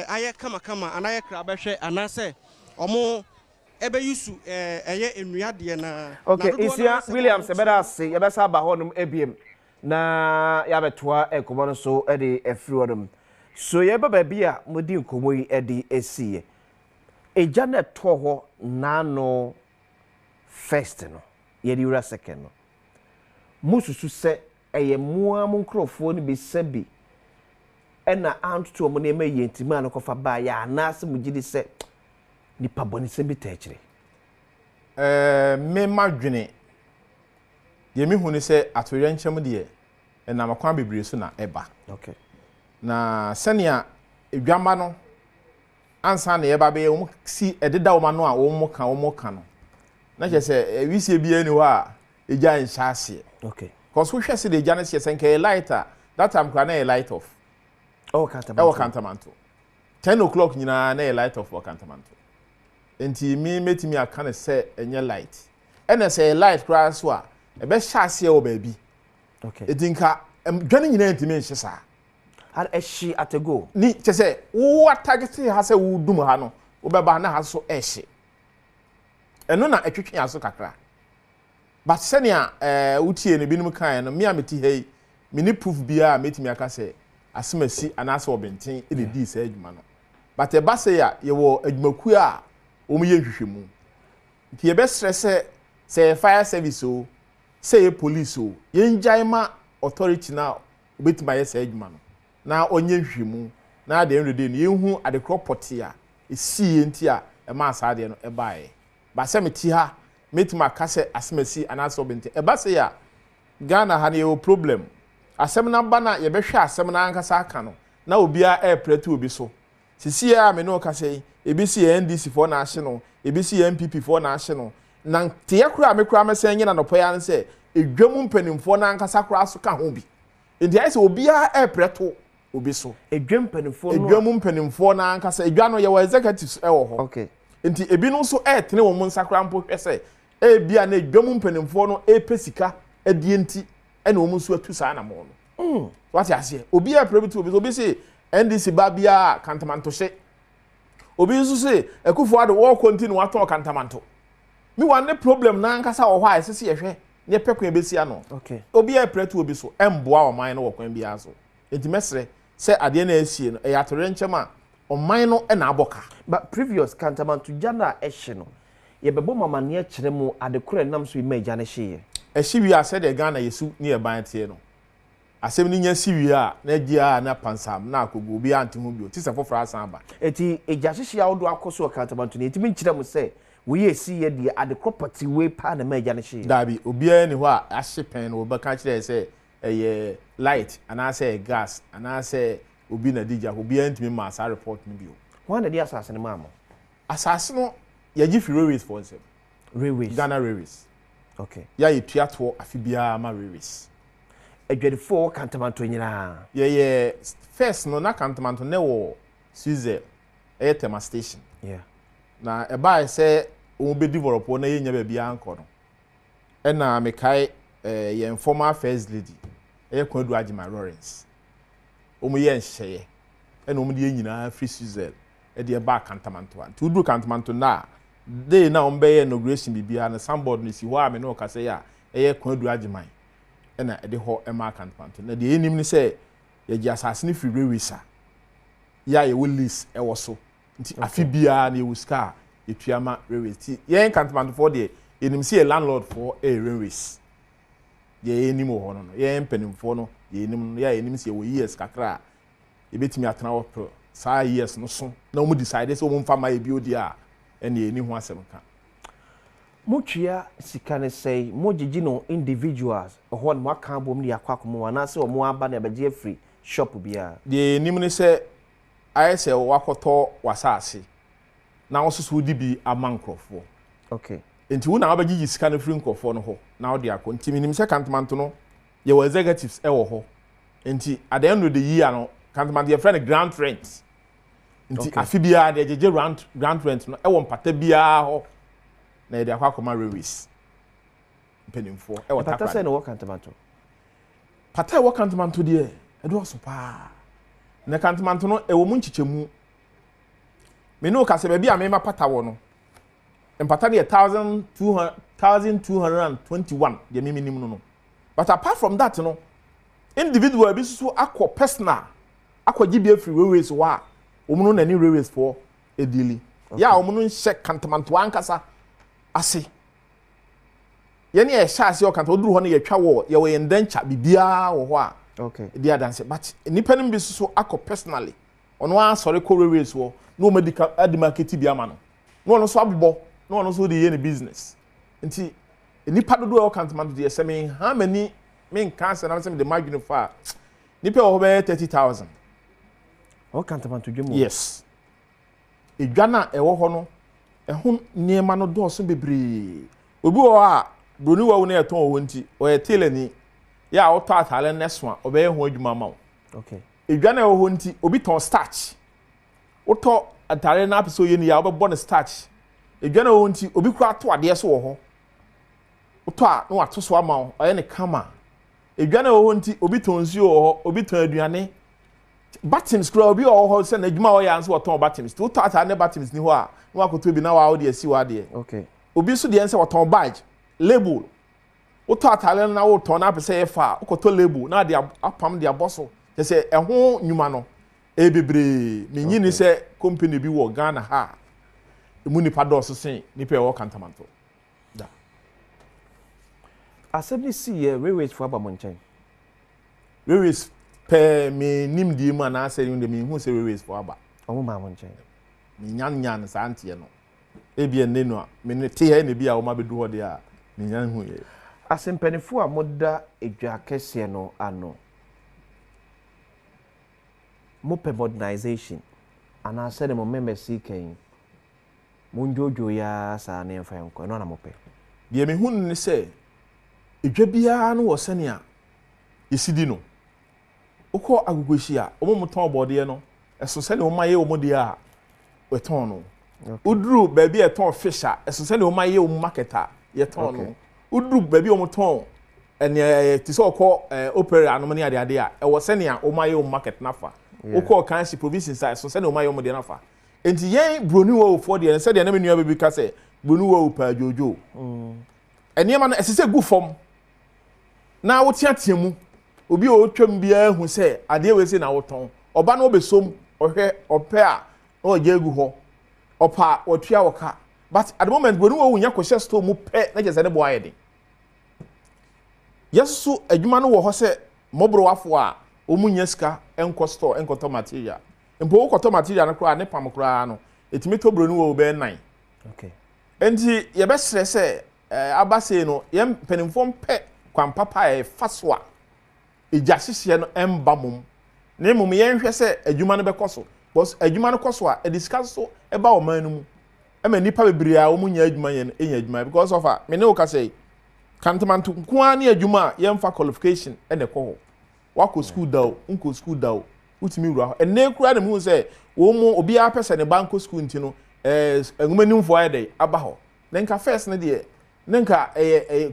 aye kama anaye kra behwe anase omo ebe yisu eye enua de na okay isia Williams ebeda se yebesa ba honum ebiem na yabetoa ekomo no so e de afiri wodum so yeba ba bia modi nkomo yi e de esiye eja na to ho na no first no ye di ura second no mususu se eye mua mu nkrofo ni be sabi ena anto mo na eme yentima no kofa ba ya na se mugidi se ni paboni se bi techire me madwene ye mi hu ni se atoye nkyem de na makwan bebre so na eba okay na senia edwama no ansa na ye ba be wo si ededa wo ma no a wo mo ka no na je se wisie bia ni ho a eja nhyase okay cause we hwese de eja na se senke lighter that time kra na light off Kantamanto 10 o'clock nyina na light off for Kantamanto enti mi metimi aka na se enye light ene se light kra so a e be hyase wo ba bi okay edinka dwane nyina enti me nhyesa har eshi atego ni che se wo atagete ha se wo dum ha no wo be ba na ha so ehye eno na etwetwe aso kakra but senia utie ne binum kan no me ameti hei mini proof bia metimi aka se asemasi anase obenten e de di se adwuma no but e ba se ya ye wo adwumaku a o mu ye hwehwemu nti ye be stress se fire service o se police o ye njaima authority na obetima ye se adwuma no na onye hwehwemu na de enrede no ye hu ade cropoti a esi ye nti a e ma asade no e baaye ba se meti ha metima ka se asemasi anase obenten e ba se ya Ghana ha ne o problem asem na ba na ye behwe asem na ankasa aka no na obia pretu obi so sisi ya me no ka sei ebisi ya NDC for na ahye no ebisi ya MPP for na ahye no na te yakura me kura mesen nyina no poya no se edwam mpanimfo na ankasa kura so ka ho bi enti ai se obia pretu obi so edwam mpanimfo no edwam mpanimfo na ankasa edwa no ye wa executives wo ho okay enti ebi no so tene wo mun sakura mpo hwese bia na edwam mpanimfo no pesika adie nti ene wo mun so atu saa na mo no what you say obi prebitu obi say NDC babia Kantamanto she obi nso say ekufo ade wo continue wato Kantamanto mi wan problem na nkasa wo hwa esese ye hwe ne pekwan besia no okay obi pretu obi so emboa o man no wo kwan bia so enti mesre se ade na asie no e yatore nchema o man no e na aboka but previous Kantamanto jana ehye no ye bebo mama ne kire mu ade kure nam so image ane hye ehye wi ase de Ghana yesu ne e ban tie no asem ni nya siwi a na dia na pansam na akogo obi ante ho bio ti se foforo asan aba eti ejahihia odo akoso Kantamanto ne etimi nkire mu se we esi ye de ade property we pa na meja ne hye dabi obi ani ho a ahye pen no oba ka kire se eye light ana se gas ana se obi na dija obi antimi ma sa report ni bio wan na dia asase ne mamo asase no ye gi fi railways for them railways Ghana railways okay ya ye tuato afibia ma railways adwadifo Kantamanto nyina ye first no na Kantamanto ne wo Switzerland tema station na e ba say o be develop na ye nya ba bia anko no e na me kai ye former first lady e kwadu agima Lawrence o mu ye nhye e na o mu de nyina free Switzerland e de ba Kantamanto an tu du Kantamanto na dey na o be ye inauguration bibia na sandboard ni si ho a me no ka say ya e kwadu agima e na e de ho e ma Kantamanto na de enim ni say ye gi asase ni free rewisa ya ye will list e wo so nti afi bia na ye wuska etuama rewis ye Kantamanto for de enim see a landlord for a rewis ye enim ho no ye mpanimfo no ye enim no ye enim see wo years kakra e betimi atena wo pro saa years no so na wo decide say wo mfa ma e bi odi a ene eni ho asem ka Muchia sikane say mojiji no individuals ho no aka bom ni akwakomo na say o mo aba na beje free shop bia de enim ni say ayese wakoto wasase na wo soso di bi amankrofo okay enti wo na abagigi sika no free nkofo no ho na wo de akọ enti minim say Kantamanto no ye wo executives e wo ho enti at the end of the year no Kantamanto ye friend grant rent enti afi bia de jeje grant rent no e wo mpata bia ho na de akwa rewis mpenimfo e wo takwa pata say no Kantamanto pata wo Kantamanto de e do so pa na Kantamanto no e wo mu nchichemu me no ka se ba bia me ma pata wo no empata de 1221 de me minimum no but apart from that no individual bi so akọ personal akọ gibia free ways wa omuno na ni ways for edili ya omuno nhye Kantamanto ankasa ase ye ne e sha ase o Kantamanto oduru ho ne ye twa wo ye we ndancha bibia wo ho a okay dia dance but nipa nim bi so akọ personally ono a sori ko ways wo no medical market bi ama no no so abobọ no so dey any business nti nipa dodo e Kantamanto dey say me how many men cancer na say me the margin for nipa wo be 30,000 o Kantamanto dwemo yes edwana e wo ho no e ho niema no do so bebre obi wo a broni wo na eton wo nti o ye teleni ya o to atale neso a obe ho adwuma ma wo okay edwana e wo nti obi ton starch o to atale na apeso ye ni ya obebo ne starch edwana wo nti obi kura to ade so wo ho o to a no ato so ama wo oye ne kama edwana wo nti obi ton nsuo wo ho obi ton aduane buttons kura obi wo ho se na adwuma wo ya nso wo ton buttons to to atale ne buttons ni ho a no akoto bi na wa wo de asi wa de okay obi so de nse wo ton badge label wo to atale na wo ton na apese ye fa okoto label na de apam de aboso te se eho nyuma no e bebre menyi ni se company bi wo Ghana ha emu nipa do so sen nipa e wo Kantamanto da asebni si ye railways for abamonchen railways pe me nim di ma na ase ni me hu se railways for aba omo ma monchen me nyan sa antie no e bia nenu a me ne te he ne bia wo ma bedu ho de a me nyan hu ye asempanifu a moda edwa kese no ano mo modernization ana se de mo members kan mo njojo ya sa na emfa enko no na mo pe de me hu ne se edwa bia no wo sene a yesidi no ukọ agugoshi a omo muton bode no eso se ne o maye o mo de a weton no udru baby eton fish a eso se ne o maye o market a ye ton no udru baby o mo ton ene ti se okọ opera anom ne ade ade a e wo se ne a o maye o market nafa ukọ kanshi provinces a eso se ne o maye o mo de nafa enti yen broni wo for de se de na menua baby ka se broni wo pa jojo ene ma no esese gu fom na wo tiatiamu obi o twam bia hu se ade we se na woton oba na obesom ohwe ope a o je gu ho opa otua woka but at the moment broni wo nya kwhye store mu pe na je se ne bo ayede yesu adwuma no wo ho se mobro wafo a omunya sika enko store enko to material mpo wo to material no kra ne pam kra no etimi to broni wo be 9 okay enti ye be sere se abase no ye penimfo pe kwan papa e faswa eja hihye no emba mum na mum ye nhwe se adwuma no be koso because adwuma no koso a e discuss so e ba o man no mu e ma nipa bebre a o munya adwuma ye enya adwuma because of me ne o ka say Kantamanto nkwani adwuma yemfa qualification ene ko wako school daw unko school daw utimi wura enne kura ne hu se wo mu obi a pese ne banko school ntino engumanimfo ayede aba ho nenka first ne de nenka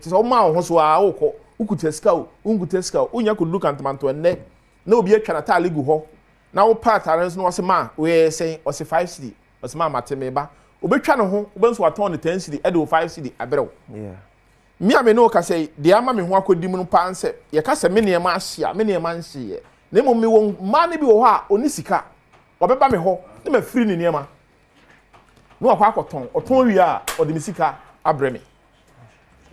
so ma ho so a wokọ ukuteska unkuteska unya ko look Kantamanto enne na obi atwa na tale gu ho na wo part arens no wose ma we say wose 5 cedi wose ma mateme ba obetwa ne ho obenso waton ne 10 cedi e de 5 cedi aberew me ame no ka say de ama me ho akodi mu no pa anse ye ka se me ne ma ahia me ne ma nhie na mo me won ma ne bi wo ho a oni sika obeba me ho ne ma free ne niema no akwa akoton oton wi a odi me sika abre me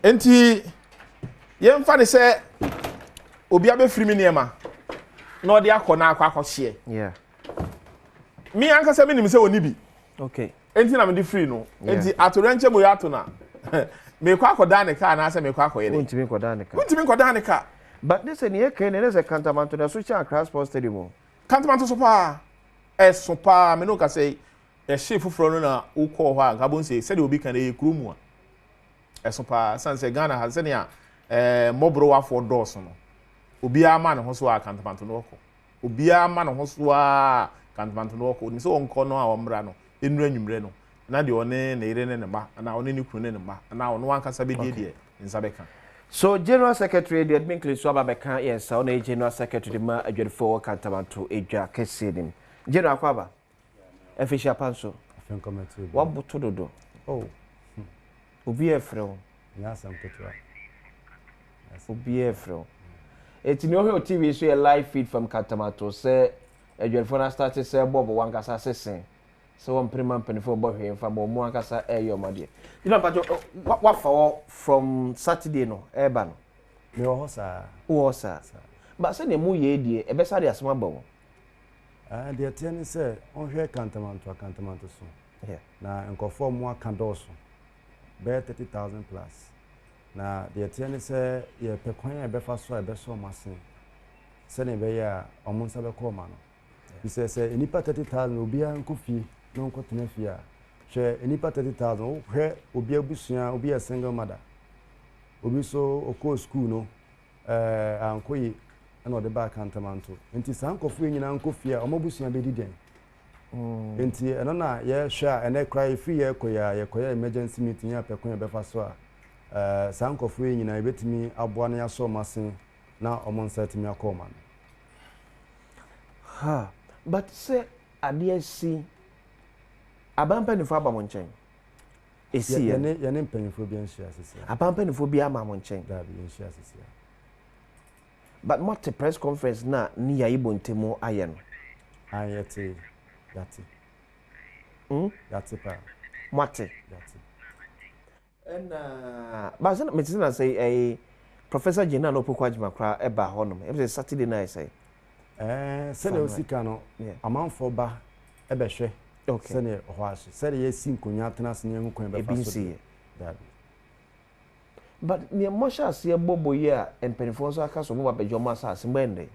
enti ye mfa ne se obi abe free me niema na odi akọ akwa akohye me anka se me nim se oni bi okay enti na me di free no enti atorenche mo ya to na me kwa akoda ne ka na ase me kwa akoyede untimi koda ne ka but this ne yake ne se Kantamanto na social class sports stadium Kantamanto so pa so pa me no ka say e chef fufuro no na ukọ ho a gabon se de obi kan e kurumu a so pa sanse Ghana ha se ne a mobro wa for doors no obi ama ne ho so a Kantamanto no ko obi ama ne ho so a Kantamanto no ko ni so onko no a omra no enura nwumre no na de one na ire ne ba na one ni kunu ne ba na one wankasa be die nsabeka so general secretary the admin clean so ababeka yes on general secretary ma adwefo Kantamanto edwa kesedim general kwaba official panso committee wabuto dodo obi efreo nyasam ketwa obi efreo etini o TV so a live feed from Kantamanto say adwefo na start say bob wankasa sesen so one prima penfo bo hwe mfa bo mu akasa eyo made you know what for from Saturday no eba no me ho sa but say ne mu ye die e be sa de asoma ba wo de tiani say on hwe Kantamanto so na nkofo mu aka doso be 30,000 plus na de tiani say ye pekwan e be fa so e be so masin se ne be ya omunsa be ko ma no bi say enipa 30,000 obi an kofi no ko tenafia she enipa 30,000 hwe obi abusua obi a single mother obi so oko school no ankoyi na ode ba Kantamanto enti sankofo nyina nkofia omabusua be diden enti eno na ye hwa ene cry free ye koya emergency meeting ya pekon be fa so a sankofo nyina ebetimi aboa na ya so masen na omonsa timi akoma but say ade si abampanifo aba mo nchen esi ye ne mpanifo bi nhia asese abampanifo bi ama mo nchen da bi nhia asese but what the press conference na ni ya ibo ntemo aye no ayete yati yati pa mwate yati but say medicine say Professor General Opokwaji kra eba honom e be Saturday night say sene osika no amanfo ba ebe hwe okay sene hoase sene yesi nkonya atena sene hu kwan be fa so that but ne mosha se bobo ye a empenifo so aka so mo ba bejo ma sa se mbende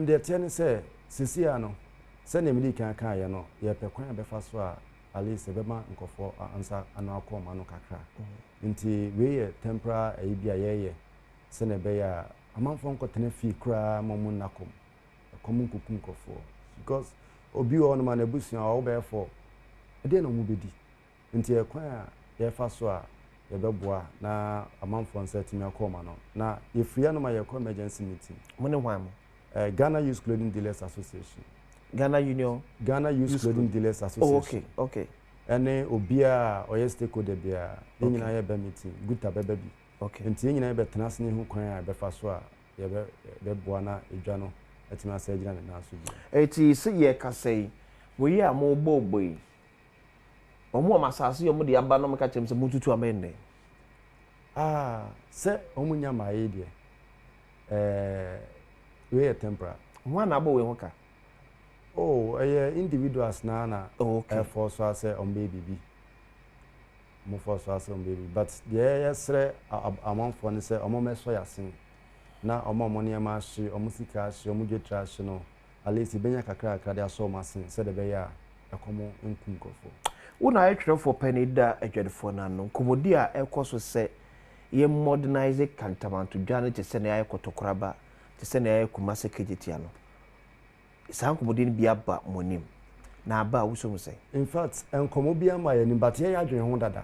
de tiani say sisia no sene mili kan ye no ye pe kwan be fa so a alise be ma nkofo ansa anu akoma no kakra nti we ye tempera bia ye sene be ya amanfo nkotena fi kra mamun nakom komun kukum nkofo because obi o no ma na busua o be for e dey no mu bedi nti e kwan a ye fa so a ye beboa na amanfo nsatimi akoma no na ye free no ma ye emergency meeting mo ne hwan mo Ghana Youth Clothing Dealers Association Ghana Youth Clothing Dealers Association okay ene obia oye stakeholder bia nyina ye be meeting guta bebe bi okay nti nyina be tena sene hu kwan a be fa so a ye be boa na edwa no atima asa gira na so bi eti se ye ka sei wo ye amo bogbo yi omo amasase yo mo de aba no me ka chem se mututu amende se omo nya ma ye de we ye tempera ho na abo we ho ka individuals na for so say on baby mo for so say on baby but yesre amanfo ne say omo meso yasin na omo ne ma hye omo sika hye omo dwetra hye no alesi benya kakra kakra de aso masin se de be ya ekomo nkunkofo una etwerefo panida adwadefo na no komodi a ekoso se ye modernize Kantamanto dwane te se na ya kotokoraba te se na ya kumase kejetia no sankomodin bia ba monim na aba wuso musai in fact enkomo bia ma ya ni but ye adwen ho dada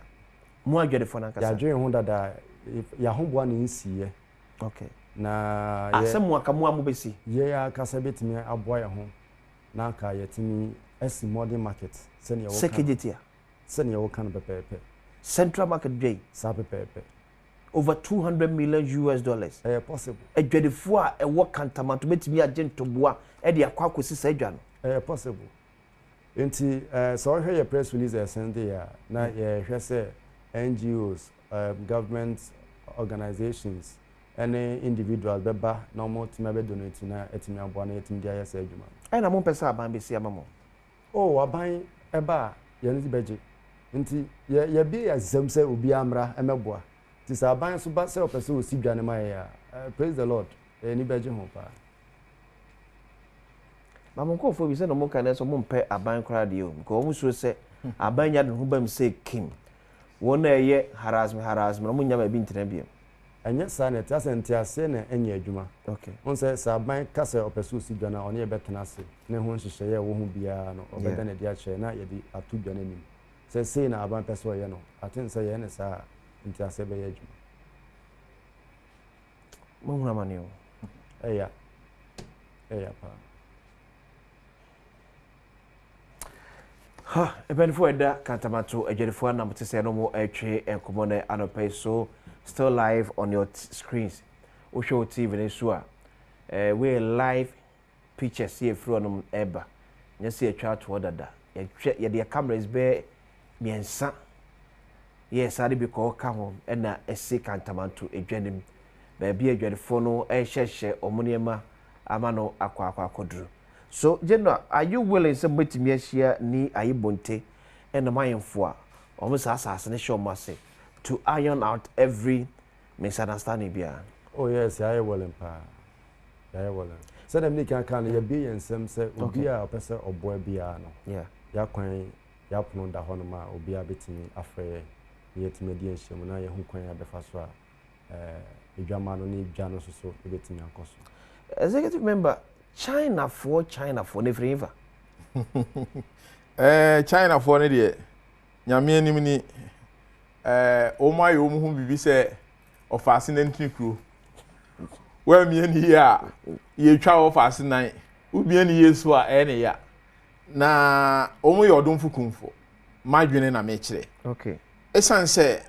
mo adwede fo na kasa ya adwen ho dada ya homboa ne nsiye okay na asemu akamu amubesi ye ya kasa betimi aboa ya ho na ka yetimi esi modern market senior wo sekejetia senior wo kan pepepe central market day sa pepepe over $200 million possible adwadefo a ewo Kantamanto betimi agento boa e de akwa akosi sa adwa no possible enti so hwe your press release send ya na ye hwe se NGOs government organizations any individual beba na mo timi be donate na etimi aboa na etimi dia yesa adwuma ai na mo pesa aban be sia mamo aban eba ye nti beje nti ye bi ya zemse obi amra emeboa ti sa aban so ba se opese osi dwane ma ya praise the lord ni beje ho pa mamo ko fo bi se no mo kan so mo mpe aban kra de o ko mo so se aban nya de ho bam se king wona ye harassment no mo nya ba bi ntena bi anya sanet asentiase na enye adwuma okay on say saban kase opesu si dwana oni e betena ase ne ho nhihye ye wo ho bia no obeda na dia che na ye di atu dwana nim say na aban peso ye no atin say ye ne sa ntiase be ye adwuma mo huna mani o eya pa ha ebenfo eda Kantamanto adwadefo na motese no mo etwe enkomo na anopai so still live on your screens. Osho TV Venezuela. We live pictures here from Eba. You see a chart to order. Your cameras be miensa. Yes, I be called come home and na a sick Kantamanto a genim. Baby a dreadfono a share omoniema amano aqua quadru. So, General, are you willing somebody to me share ni aibonte and the mayan four? Almost assassination must say. To iron out every misunderstanding bia. Oh yes, I will empower. I will. So them ni kan ye bi ensem se obi a opese oboa bia no. Yeah. Ya kwan ya pono da hono ma obi a betimi afre ye timi di enhyem na ye hu kwan ya befa so a edwama no ni dwa no so betimi akoso. Executive member China for ne friva. China for ne de nyame anim ni oma yo mu hu bibi se ofase na ntini kuro wa mi ani ya ye twa ofase nan ubi ani yesu a ene ya na omu yo dom fukumfo madwene na me kire okay esan se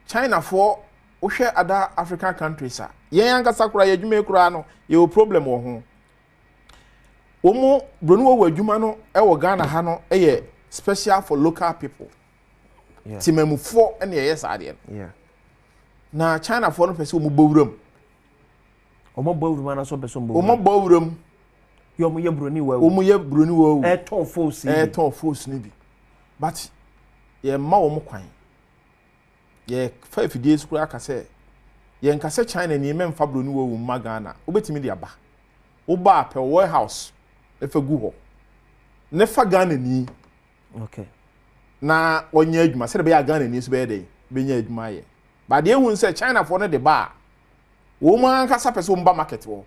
China for ohwe other African countries a yen ankasa kura ye dwuma kura no ye problem wo ho omu bronu wo adwuma no e wo Ghana ha no ye special for local people. Yeah. Timemu for and yes, I did. Yeah. Na China for no person bowrum. Omo bowrum na so person bowrum. Omo bowrum. Yo mo ye broni wa. Omo ye broni wa. E ton force. E ton force ni bi. But ye ma omo kwan. Ye 5 days kura ka say ye nka say China ni me mfa broni wa ma Ghana. Obetimi de aba. Oba pe warehouse e fa gu ho. Ne fa Ghana ni. Okay. Na onye adwuma se de be ya Ghana ni so be dey be nya adwuma ye ba de ehun se China for no de ba wo mu ankasa pese wo mba market wo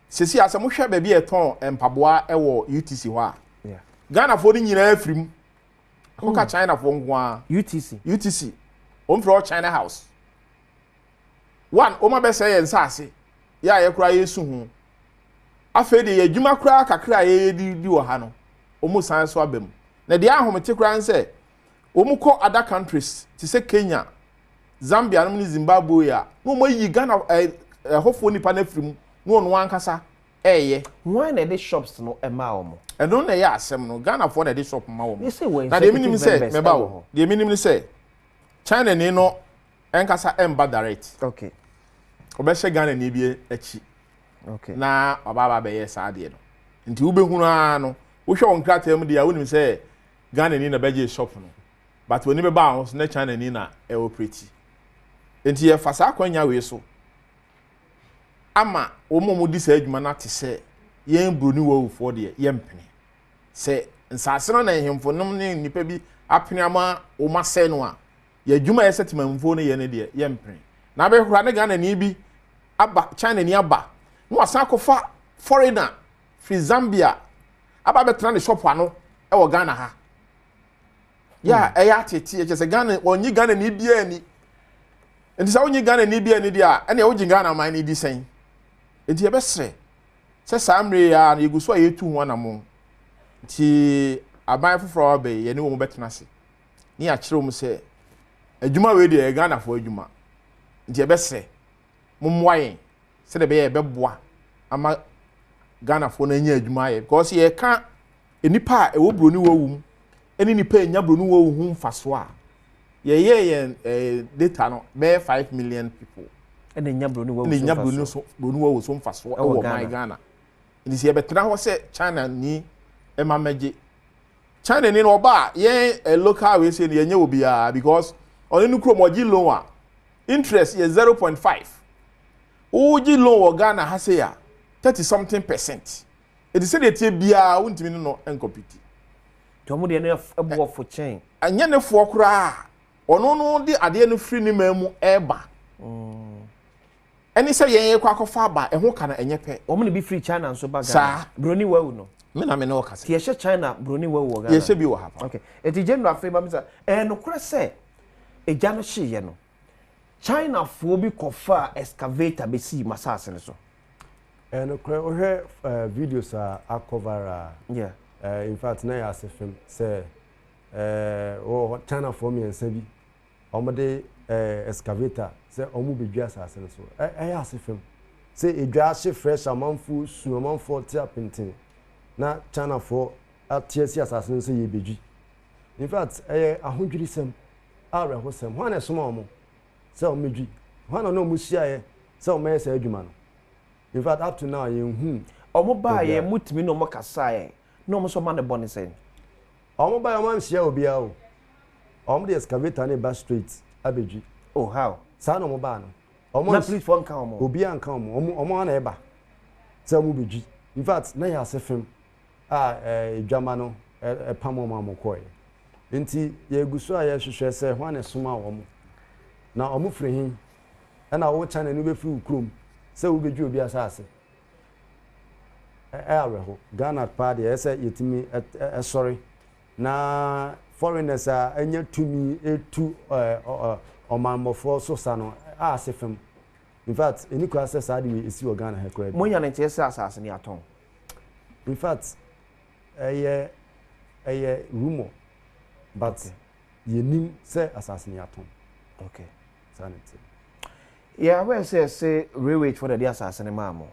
sesi ase mo hwe ba bi eton empaboa e wo UTC ho a yeah Ghana for ni nyina afrim ko ka China for nwa UTC on from China house one o ma be say ye nsase ya ye kura yesu hu afa de ye adwuma kura kakra ye di wo ha no o mu san so abam na dia ahomete kura nse omuko other countries ti se Kenya Zambia no Zimbabwe ya no mo yi Ghana hofo nipa na frim no no ankasa eye why na the shops no e ma omo e no na ya asem no Ghana for na the shop ma omo na de minim se me ba wo de minim se China ni no enkasa emba direct okay obehye Ghana ni bi achi okay na obaba be yes ade no nti ube hunu ano wo hwe on krata mu dia wonim se Ghana ni na beje shop no but when be ba ho na China ni na e operate enti ye fasa kwanya we so ama omo di sa adwuma na te se yen broni wo ufo de ye mpene se nsase no na hemfo nom ne nipa bi apene ama o ma se no a ye adwuma ye setemamfo no ye ne de ye mpre na be hura ne Ghana ni bi aba China ni aba no asan kofa foreigner free Zambia aba betra ne shop ano e wo Ghana ha ya eya tete ye se Ghana onyi Ghana ni bia ni enti sa onyi Ghana ni bia ni dia ene wo Ghana man ni di sen enti ye besre se samre ya na yeguso a yetu ho na mo ti aban foforo abe ye ne wo betena se ni a kire wo se adwuma we de Ghana fo adwuma nti ebese momwaye se de be ye beboa ama Ghana fo na nya adwuma ye because ye ka enipa e wo broni wo wum eni nipa nya broni wo hu mfaso a ye data no be 5 million people eni nya broni wo eni nya broni wo so mfaso e wo my Ghana nti se ye betena ho se China ni e ma meje China ni no ba ye local we say ye nya obi a because oni nu krom oji loan a interest is 0.5 oji loan wo Ghana ha say ya 30 something percent it is say the tie bia wontimi no encompete to mo de no ebo for chain anya ne fo kura ono no de ade no free ni mamu eba eni say ye kwa kofa ba e ho kana enye pe o mo ne bi free China nso ba Ghana broni wawu no me na me no ka say ye she China broni wawu wo Ghana ye she bi wo ha okay eti general afi ba mi say no kura say eja no hye ye no China fo bi kofa excavator be si masase ne so no kura o he videos a cover yeah in fact na ya se film say o China fo mi ensa bi omode excavator say omu be dua asase ne so ya se film say edwa hye fresh amanfo su amanfo tia pintin na China fo atie si asase ne so ye beji in fact ahodwiri sem are ho sem ho na soma omo say omedwi ho na no musia ye say omeye say adwuma no in fact up to now ye hu omo ba ye mutimi no mo kasa ye no mo so ma ne bone sen omo ba ye man sia obi a o omo the excavator ne ba straight abedwi oh how sa no mo ba no omo na please for nka omo obi an ka omo na eba say omo bedwi in fact na ya se fem edwama no pamo ma mo koye nti ye guso a ye hwehwe se ho na soma wo mo na omo frɛ hin na wo China no be free ukrom se wo bedwi obi asase areho Ghana party ese yetimi sorry na foreigners anya tumi etu omanmofo so sano asefem in fact any class sade we esi Ghana he credit monya ne tie se asase ne aton in fact eye rumor but yenim se asase ne aton okay sanity yeah when say railway for the asase ne mamo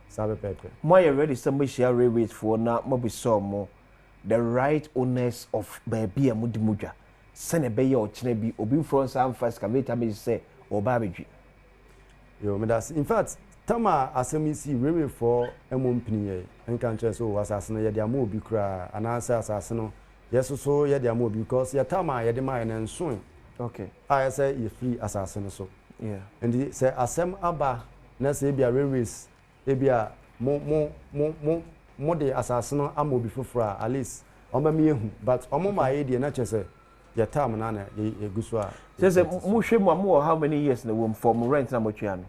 sabe pepe mo you ready some share railway for na mo be so mo the right owners of baby amudimudwa sene be ye o kine bi obi from some first excavator me say oba bedwi yo me das in fact tama asemisi railway for emompini ye enka nche so asase no ye de ama obi kura anansa asase no yeso so ye de ama obi because ye tama ye de ma na nso okay I say you free assassin so yeah and say asem aba na say bia railways e bia mo de assassin am obi foforo at least omo me ehu but omo ma ye de na chese your time na na ye guso a say mo hwe mo how many years na wo from rent na mo twa no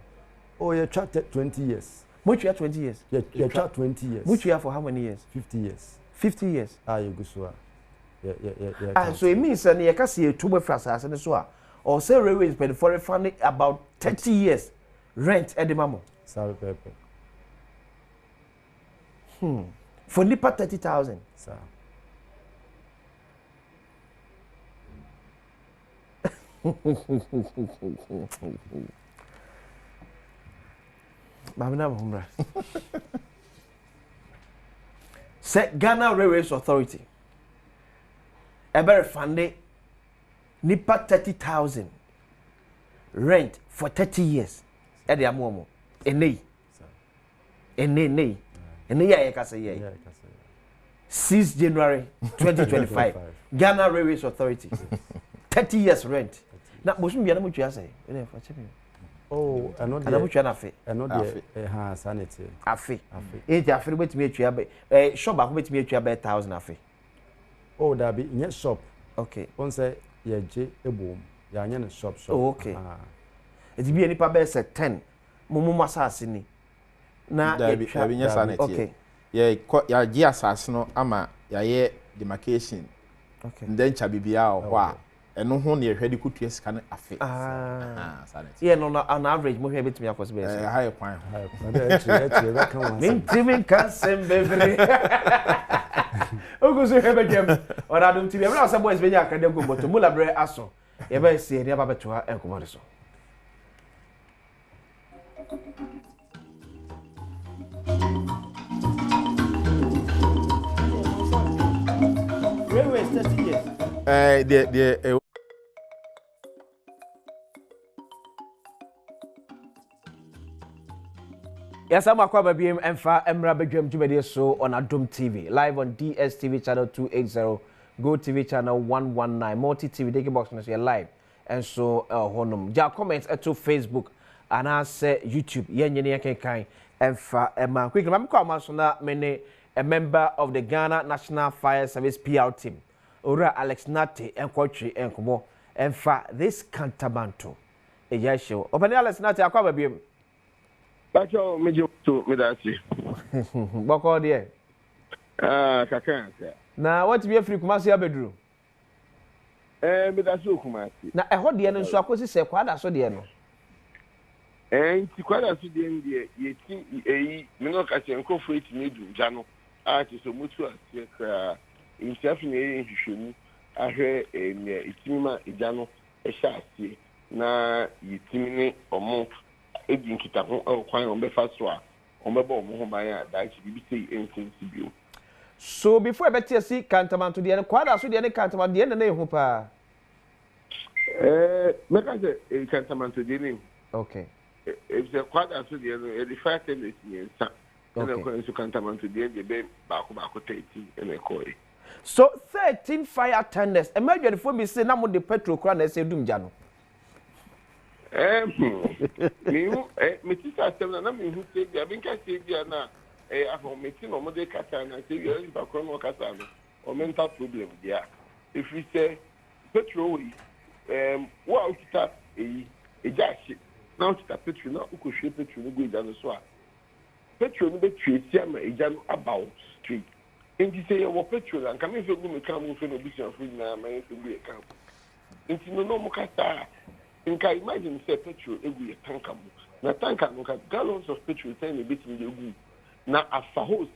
oh you chatted 20 years mo twa 20 years you chat 20 years mo twa for how many years 50 years 50 years ye guso a so it means that you can see a two frasa and so or say railway is paid for a fund about 30 years rent at the mamo. Sorry, Pepe. For Nipa 30,000. Sir. Set Ghana Railways Authority. Ever funded Nipa 30,000 rent for 30 years. At the amomo. Ene ya kasa ye. 6 January 2025. Ghana Railways Authority. 30 years rent. Na mosun bia na mo twa say. Oh, another. Ana mo twa na afi. Another sanity. Afi. Afi betimi atwa be shop ba ko betimi atwa be 1000 afi. Oh, that be in shop. Okay. One say ye je ebom. ya nya ne shop. Oh, okay. It be any pa be say 10. Mumu masase ni. Na ya bi nya sanity. Okay. Ya gi asase no ama ya ye demarcation. Okay. Then cha bibia o ho a eno ho ne ehwedi kutua sika no afi. Sanity. Yeah, no on average mo hwe betimi akose be say. High kwan. Actually that can one. Mintimin kan sembevre. Oguso hwe bejem. Ora Adom TV. Ebra say boys be nya akade go but mula bre aso. Ye be say ne aba beto ha enkomo so. Railway 30 years. Yes, I'm Aqua BM Enfa Emra Bedwam Jumedi so on Adom TV, live on DSTV channel 280, Go TV channel 119, Multi TV Digi Box no so live. And so honum. Ja comments to Facebook and I say YouTube. Yen kan Enfa Emma. Quickly, I'm calling so na many a member of the Ghana National Fire Service PR team. Ora Alex Nate and Coachy and Kumo. Enfa this Kantamanto. A yes show. Open Alex Nate Aqua BM. Bacho mejo to medasi. Boko there. Kakan. Na what be free Kumasi abedru? Medasi Kumasi. Na e ho de no so akosi se kwada so de no. Nti kwada so de ndie yeti eyi me no ka se nko free ti medu nja no. Ti so mutu ase kra. Insafi na eyi hwehwemu ahwe itimima eja no e sha ase na yitimine omo edi nkita ho kwan on be fa so a on be bo mo ho ban a da chi bi sei ensinsi bio. So before better see Kantamanto de kwada so de Kantamanto de na ho pa. Me ka say Kantamanto de ni. Okay. If the kwada so de no e the fact that it's yensa. Na ko so Kantamanto de be ba ko 30 na ko e. So 13 fire tenders. Imagine for me say na mo de petrol kra na say dum ja no. Me tisa asem na me hu say bia bin ka say bia na afọ meti no mo de kata na say bia ba kro no kata no o mental problem dia. If we say petrol wa ukita ejashi na ukita petrol na ukohwe petrol no go ida no so a petrol no be twesi ama eja no about street. Enti say your petrol and come fe go me kan mo fe no busia food na ma fe go e kan. Enti no mo kata Inka imagine say petrol egu ye tanka mu. Na tanka no ka gallons of petrol say na bit me egu. Na afa hose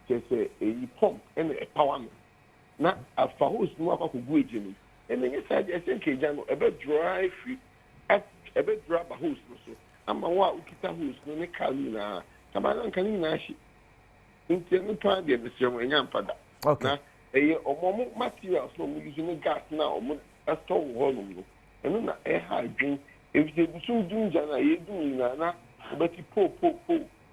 say a pump and a power no. Na afa hose no akwa gu eje no. And then side I think eja no ebe dry free ebe dry ba hose no so. Ama wa ukita hose no ne kalu na. Tabana nka ni na shi. Inti no pa de be semo enya mpada. Okay. Na omomo materials no mu use no gas na omo store ho no. And na adwin if they do dunja na ye do na obeti po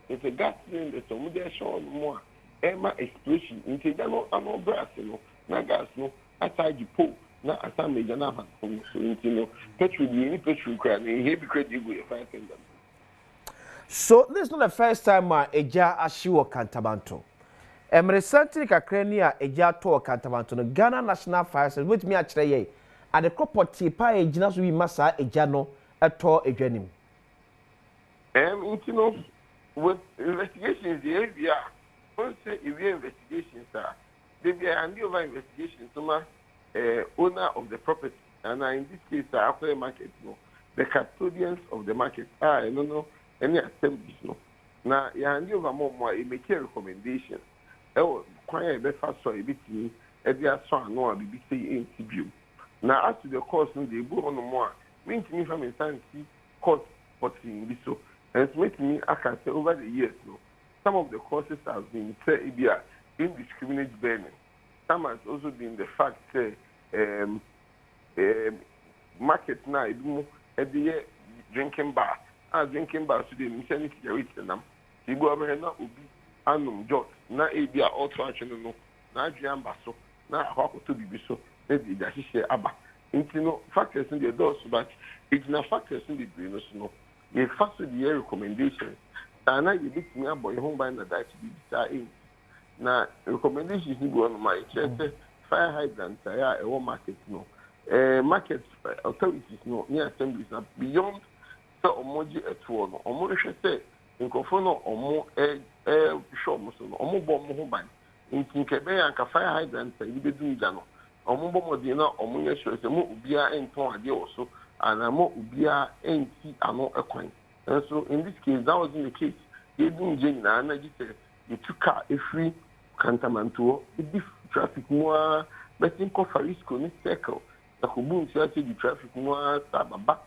if a gas cylinder so mo dey show more ema explosion into no ano brass no na gas no attach po na asam meja na ban so into no petrol ni petrol kra na he be credit go fire tender. So this is not the first time eja ashiwo Kantamanto. Recently kakra ni a eja to Kantamanto no Ghana National Fire Service with me a kire ye and the property pa ejina so wi masa eja no eto edwanim. You know, with investigations the area, once say investigations they be hand over investigation to my owner of the property, and in this case after the market, the custodians of the market. I don't know any assemblies no. Now you hand over more you make a recommendation. Quite a fast so a bit me every so no be say interview. Now as to the cost no they go on more. Mean to me from insanity cost for this so. And it's making me, I can say, over the years, some of the causes have been, say, indiscriminate burning. Some has also been the fact, market now, every year, drinking bar. Drinking bar, so they mention cigarettes and them. You go over here now, will be anum jot. Now, it be also actually no. Now, Jian Basso. Now, how to be so. Maybe that is a abba. Into factors in the doors, but it's not factors in the brain, no. You first the year recommendations. Now you beat me up, boy, home by the diet to be decided. Now, recommendations you go on my chest, fire hydrant, a market, no. market authorities no near assemblies na beyond so omoji eto no omo hwe say nkofo no omo show mo so no omo bo mo ho ban ntinke be anka fire hydrant yi bedu ida no omo bo mo de na omo ye show say mo ubia enton ade oso and mo ubia enti ano ekwan. And so in this case that wasn't the case. They didn't change na na just they took car free Kantamanto the traffic more betting for Farisco ni circle the Kubun say the traffic more back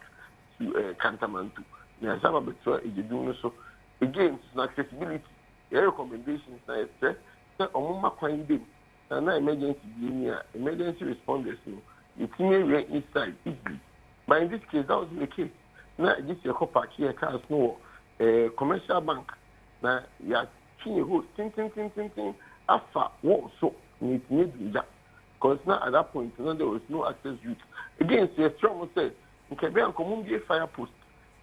to Kantamanto. Na saba beto e do so again it's accessibility. Your recommendations na say omuma kwan dem na emergency emergency responders no it may be inside easily. But in this case that wasn't the case. Now this your park here cars no commercial bank na ya chinye ho tin afa wo so need that because now at that point there was no access route again so strong say nke be an community fire post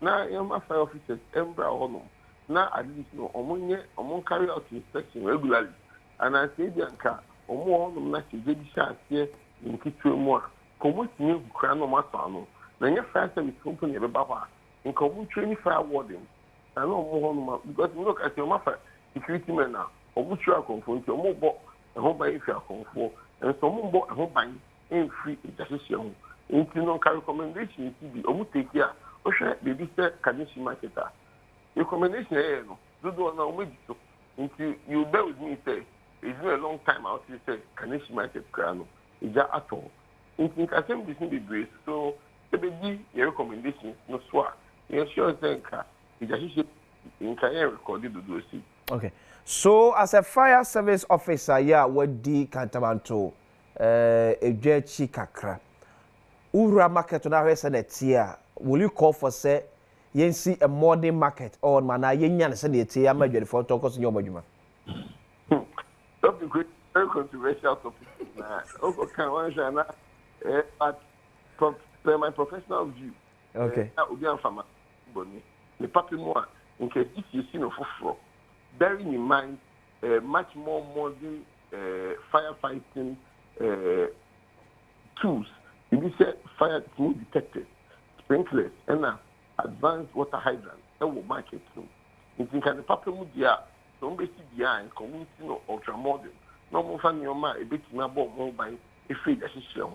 na yama fire officers embra hono na at least no omon carry out inspection regularly and I say bianka omo hono na se dey sha ase nkitwe mu a community ni kura no maso no na nya fire service company be ba kwa nko training fire warden I know more on because look at your mafia security men now. Obuchua confront your mobile a home by if you are comfort and some more a home by in free education. In no recommendation to be take care. Osha baby say Kanishi marketer. Recommendation no. Do na omedi until you bear with me say it's been a long time out you say Kanishi market krano. Ija at all. In kasem this be brace so the be your recommendation no swa. You sure say okay, so as a fire service officer, yeah, what di Kantamanto, ejechi kakra. Ura market na resa netia. Will you call for say yen see a modern market or mana yen yan se netia major for talkers in your majuma? That's a great, very controversial topic. But from my professional view, okay, the papi more in case if you see no for bearing in mind much more modern firefighting tools. You say fire smoke detectors, sprinklers, and advanced water hydrants. That will market too. In think the papi more dia don't be see behind community no ultra modern. No more fan your mind a bit more more by a free decision.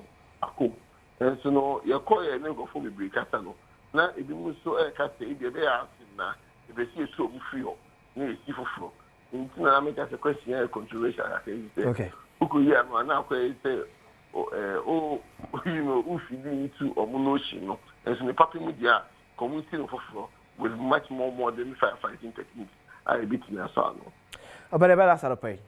And so no your call your name go for me break no. Na ebi mu so ka say ebi be asin na ebi see so mu free ho na esi foforo nti na make a question controversial I say okay uku ya no na akwa say you know ufi into omunoshi no and so the papi mu dia community no foforo with much more modern firefighting techniques I bit na so no abelebela saropai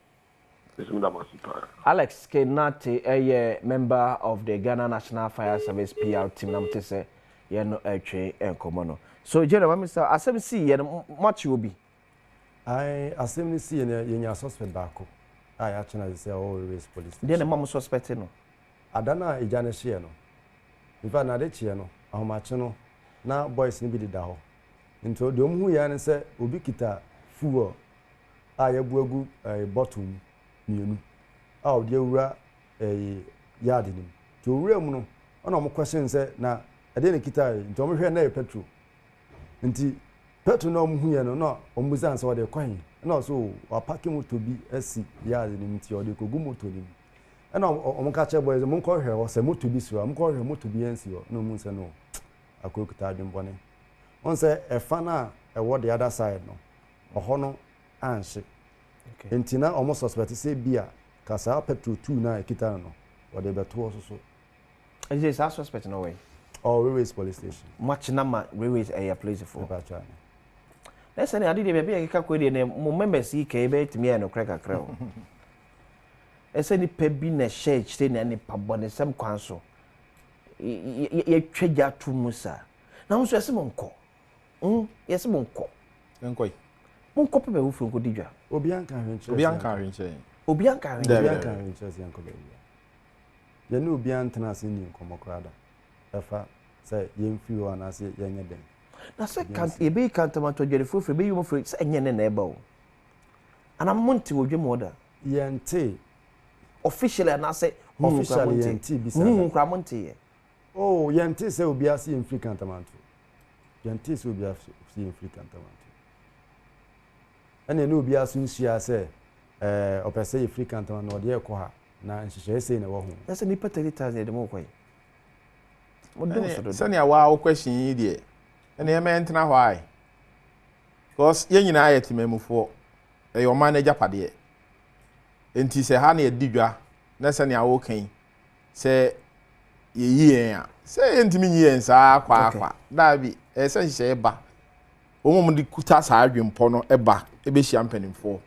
Alex Kenate a member of the Ghana National Fire Service PR team namte say ye no etwe enkomo no so general Mr. asem see ye much will be I asem see ye nya suspect baako I actually say all race police then the mom suspect no adana ejane hye no in fact na de chie no ahomache no na boys ni bi dida ho nto de omhu ya ne say obi kita fuel a ye buagu bottle mienu a odi awura yard ni to wura mu no ona mo question say na ade ne kita nto mo hwe na petrol nti petrol na mo huye no na omuza nsa wode kwan na so wa parking motor bi asi yard ni nti ode kogu motor ni na omo ka che boys mo ko hwe o se motor bi so mo ko hwe motor bi ensi o na mo nse no akokuta adwembone on say e fa na e wo the other side no oho no anhye okay entina omo suspect say bia kasa petrol 2 na ekita no wode beto so is this a suspect no way or railways police station much number railways a place for let's say I did be a kakwe ne mo members ke be timi e no krakakra o e say ni pe bi na church say na ni pabone sem kwan so ye twagya to musa na mo so ese mo nko yes mo nko enkoi mo nko pe be wo fun ko didwa obi anka hwenche yanko be ye no obi antena ase ni nkomo krada efa say yemfi wo na ase yenye den na se kan ebe Kantamanto jere fofre be yimo fre se enye ne na eba o ana monti wo dwem oda yente officially na se officially yente bi sa kra monti ye Oh, yente se obi asi in free Kantamanto. Yente se obi asi in free Kantamanto. Ene no obi asu nsia se opese ye free Kantamanto no de ekọ ha na nhihye ese ne wo ho. Ese ni pata 30,000 de mo koyi. Mo do so do. Sani awa wo question yi de. Ene ye mentena ho ai. Because ye nyina aye timamufo. E yo man ejapade. Enti se ha na ye didwa na sani awo kan. Se ye yi en a. Se entimi yi en sa kwa. Da bi se nhihye ba. Omom di kuta sa adwempo no eba ebehia mpanimfo.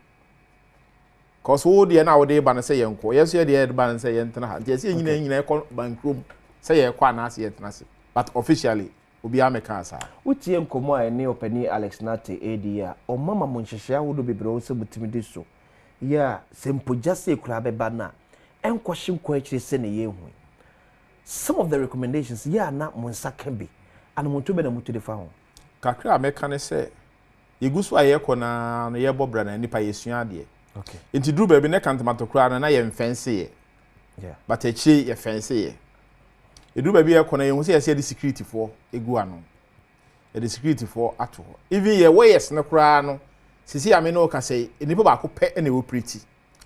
Cause wo de na wo de ba na se yenko. Yeso ye de ba na se yentena ha. Nti se nyina ekọ bankrom se ye kwa na se yentena se. But officially obi ameka asa. Utie nkomo a ene opani Alex Nate ADA o mama mo nhyehyea wo do bebre wo se butimi de so. Ya sempoja se kura beba na enkwahye nkwa akire se ne yehu. Some of the recommendations ya na mo nsaka bi and mo to be na mo to de fa ho. Kakra ameka ne se yegusu ayeko na no ye bobra na nipa yesua ade. Okay. Inti dru ba bi ne Kantamanto kura na ye mfense ye. Yeah. But echi ye fense ye. Edu ba bi ye kona ye hu se ye de security for egu ano. Ye de security for ato. Even ye wayes ne kura no sisi ame no ka say enipa ba ko pe na we pretty.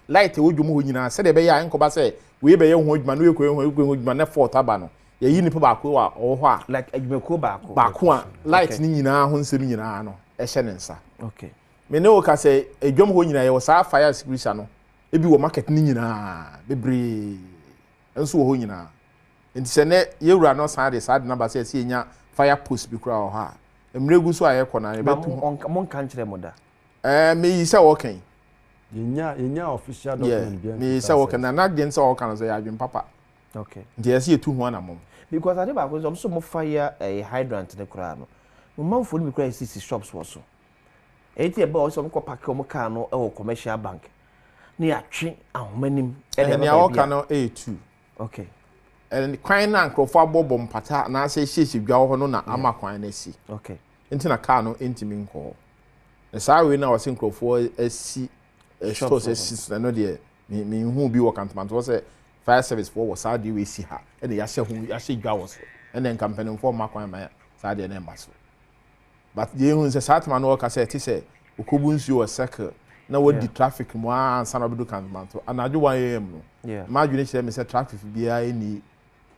Light wo dwom ho nyina se de be ya enko ba say we be ye ho dwuma no ye ko ho dwuma na fort aba no. Ye yi nipa ba ko wa o ho a like adwumako ba ko a light ni nyina ho nsem nyina no e hye ne nsa. Okay. Me ne o ka say edwom ho nyina ye wo sa fire security no ebi wo market ni nyina bebre enso wo ho nyina. Nti se ne yewura no sa de number say se nya fire post bi kura o ha emregu so aye kona e betu mon kan kire moda me yi se wo kan yenya official document bien me yi se wo kan na de nse wo kan so ya adwen papa. Okay. Nti ese etu ho na mom because ade ba ko so mo fire hydrant ne kura no mo manfo ni kura CC shops wo so enti e ba o so mo ko pack o mo car no e wo commercial bank na ya twe ahomanim e ne ya wo kan no A2. Okay. And kwan na nkrofo abobo mpata na ase hyehyɛ dwa ho no na ama kwan na si. Okay. Enti na car no entimi nko. Na saa we na wase nkrofo asi stores asi no de me hu bi wo Kantamanto wo se fire service for wo saa de we si ha. E de ya hye hu ya hye dwa wo so. E na company for ma kwan ma saa de na mba so. But ye hu se saa tama no ka se ti se okobu nsuo wo circle na wo di traffic mo ansa na obedu Kantamanto. Anadwo 1 am no. Yeah. Ma dwene kire me se traffic bia eni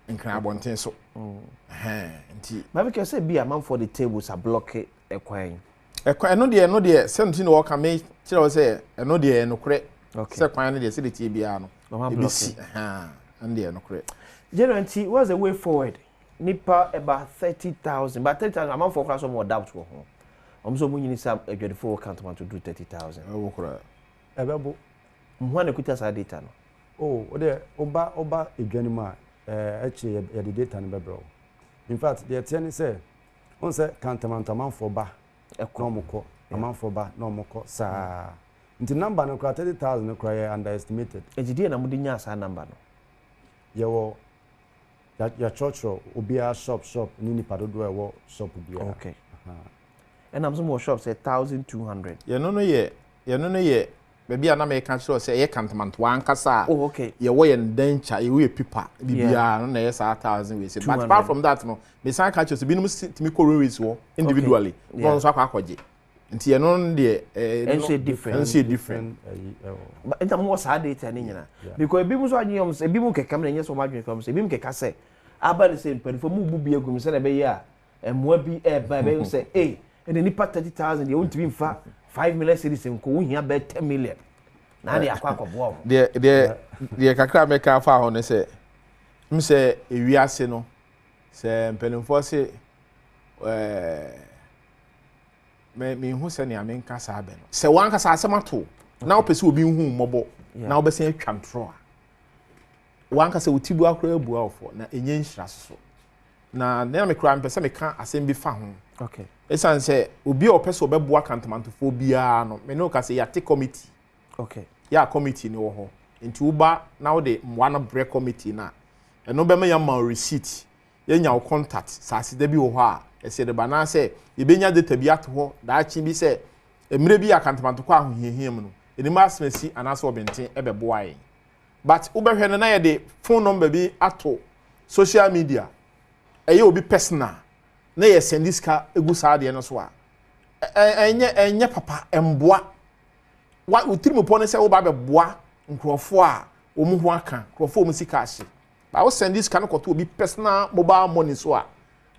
nkran abonten so nti ma be say be am for the tables are block ekwan eno de senti no ka me kire wo say eno de eno kure say kwan no de say de tie bia no block and de eno kure generally what's the way forward nipa about 30,000 but 30,000 am for class more doubt wo ho omso mu nyini sa adwadefo Kantamanto do 30,000 wo kura ebebo mho na kuta sa data no oh ode oba edwanima actually the data no bebro. In fact, the attorney say on say Kantamanto man for ba ekomoko man for ba no moko sa nti number no 30,000 no cry underestimated. Ejide na mudi nya sa number no. Yewo ya church obia shop ni padodo ewo shop bia. Okay. And am some shops 1,200. Ye no ye baby ana me kan sure say ye Kantamanto ankasa. Oh okay. Ye wo ye ndencha ye we pipa bibia no na ye sa 1,000 we say. But apart from that no me san catch us bi no timi ko raise wo individually. No so akwaje. Nti ye no de different. But enta mo sa data ni nyina. Because ebi mu so anyom say ebi mu keka me nyɛ so ma dwen kom say ebi mu keka say aba le say mpanifo mu bu bi agum say na be ye a emwa bi ba be say eh ene nipa 30,000 ye wontimi mfa 5 million cities nko wo hia be 10 million na na yakwa akɔboa de kakra meka fa ho ne se mse ewiase no se mpanimfo se me hu se ne amenka sa abe no se wanka sa asemato na opese obi hu mmobo na obese atwa ntro a wanka se utibu akora abu afo na enye nhira so na me kura mpese meka asem bi fa ho. Okay. Esan say obi opese obeboa Kantamanto fo bia no me no ka say yate committee. Okay. Ya committee ni wo ho. Nti uba na wo de one break committee na. Eno be me ya ma receipt. Ye nya wo contact saasi da bi wo ho a ese de ba na say ye benya data bi ato ho da achi bi say emire bi ya Kantamanto kwa ahohiahia mu no. Enima asmesi anaso obenten ebeboa yin. But ubehwe na ye de phone number bi ato social media ɛyɛ obi personal na yɛ send this car egu saa de no so a enye papa emboa wa utiri mo pon se wo ba be boa nkrofo a wo mu ho aka nkrofo wo sika ahye ba wo send this car no koto obi personal mobile money so a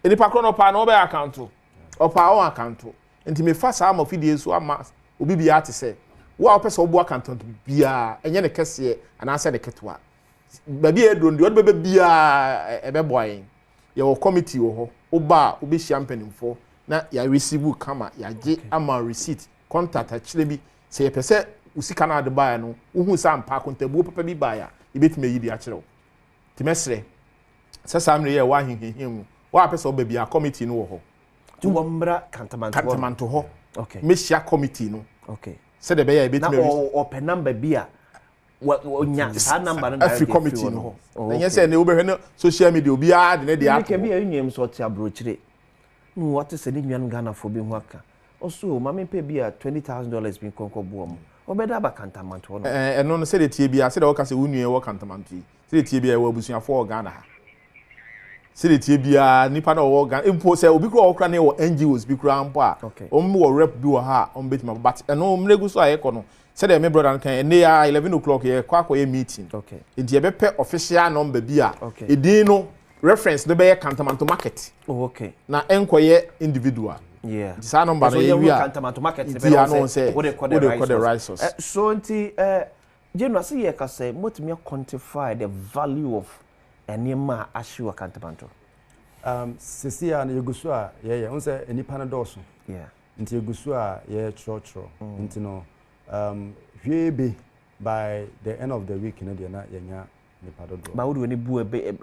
enipa kro no pa na wo be account opa wo account enti me fa saa ma fidie so ama obi bia te se wo a pese wo boa account bia enye ne kese ana se ne ketwa ba bia edron de wo be bia ebe boyen ye wo committee wo ho oba obi champagne mfo na ya receive kama ya ge ama receipt contact akire bi se ye pese usika na de baa no uhu sa ampa kontabu papa bi baa ya ibetime yi bi akire wo timesre se samre ye wa hinhinhimu wa pese oba bia committee no wo ho tu womra Kantamanto ho okay mesia committee no okay se de be ya ibetime na open number bia onya sa number no every committee no ho enye se ne obehwe no social media obi a de ne de ato bia enyem so ti abrochire what is any nyan Ghana for being waka also mama pay bia $20,000 bin konko buom obeda ba Kantamanto no no no se de tie bia se de woka se unue wo Kantamanto se de tie bia wo abusuafo Ghana ha se de tie bia nipa na wo Ghana impo se obi kro wo kra na wo NGOs bi kra ampo a wo rep bi wo ha betima but no mregu so ayeko no said my brother can near 11 o'clock here kwakwa meeting okay nti be pe official number bi a edin no reference no be Kantamanto market okay na enkoye individual yeah this number no we are Kantamanto market be no say what they call the rice so nti Jeno say ye ka say motumi quantify the value of enema ashiwa Kantamanto sisia na yegusu a ye unse enipa na doso yeah nti yegusu a ye chro nti no hwebe by the end of the week na dia na yenya nipa dodo ba wodo ni bu ebe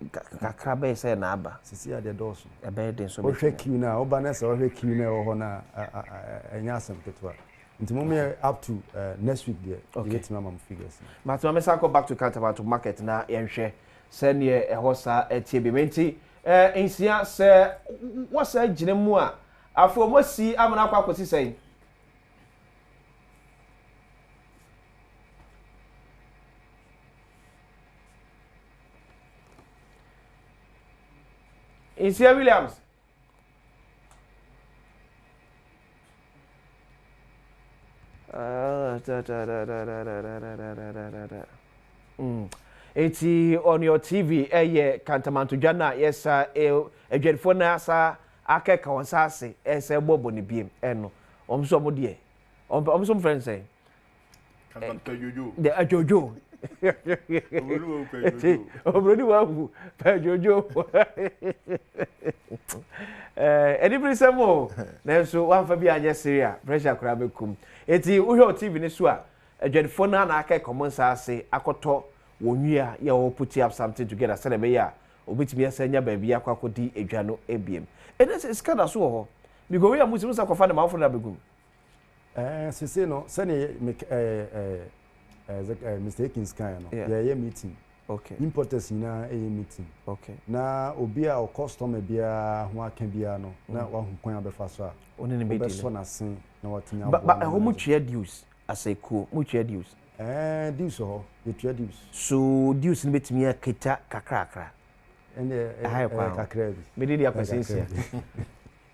kakra be say na aba sisi ade doso ebe den so be hwe kiu na oba na say hwe kiu na ho na enya asem ketwa nti mo me up to next week there get my mom figures but me say go back to Kantamanto market na yenhwe se ne eho sa etie be menti ensia se wasa gine mu a afo mo si amana kwa kwesi sei Isia Williams. Eti on your TV Kantamanto Jana yes edwefo na sa akeka wonsase ese bobo ne biem eno omso mo de omso friend say Kantamanto Jojo de ajojo Obroni wahu pa Jojo anybody say mo na so wan fa bi anya seria pressure kura bekum eti uhwe TV ne so a edwefo na aka common sase akoto wonwia ya wo put up something together say be ya obetimi asanya ba bia kwakodi edwa no ebiem ene skada so ho because we amusimu sa kofa na mafo na begum sisi no sani mistaken sky no yeah meeting okay importers na meeting okay na obi a customer bia ho aka bia no na wa hu kwan abefa so a oni ne be so na sen na watinya ba ho mu twa dues aseko mu twa dues dues ho the twa dues so dues ne betimi aketa kakrakra ene kakra bi me dey akwesisia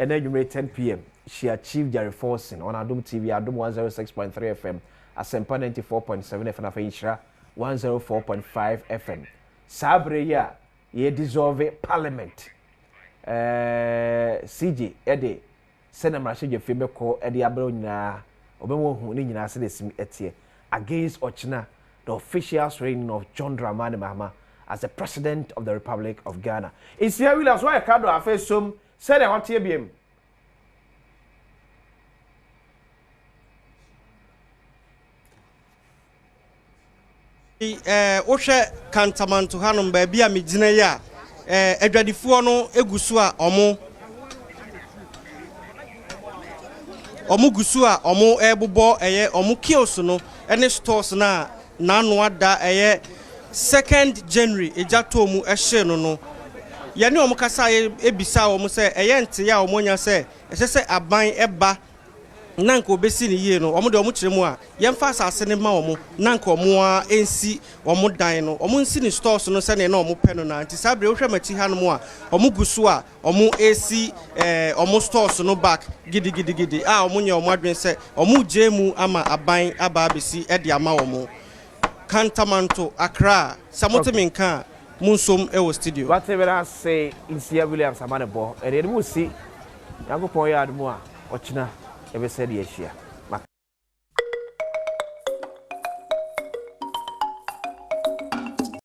and then you may 10 p.m. she achieved Jerry Forcing on Adom TV, Adom 106.3 FM, Asempa 94.7 FM, Afeishra 104.5 FM. Sabre ya, ye dissolve Parliament. CJ, Ede, Senam Rashid, your female call, Eddie Abrona, Obemo, who need to say this against Ochina, the official reign of John Dramani Mahama as the President of the Republic of Ghana. It's here, Williams, why I can't do a face some. Said I want to be him. Ohwe Kantamanto hanom ba bia me gina ya adwadifo no egusu a omo gusu a omo ebobo omo kiosk no ene stores na nanu ada 2nd January ejato mu ehye no yani omo kasa ebisa omo se eye nte ya omo nya se ehye se aban eba nanka obesi ni yie no omo de omo kire mu a yemfa asase ne ma omo nanka omo a ensi omo dan no omo nsi ni stores no se ne na omo pɛ no na nti sabre wo hwɛ machi ha no mu a omo gusu a omo esi omo stores no back gidi a omo nya omo adwen se omo jemu ama aban aba abesi e de ama omo Kantamanto Accra samote minka munsom e wo studio whatever I say Insia Williams amanebo e de mu si yakopon ya admu a ochina ebe se de ahia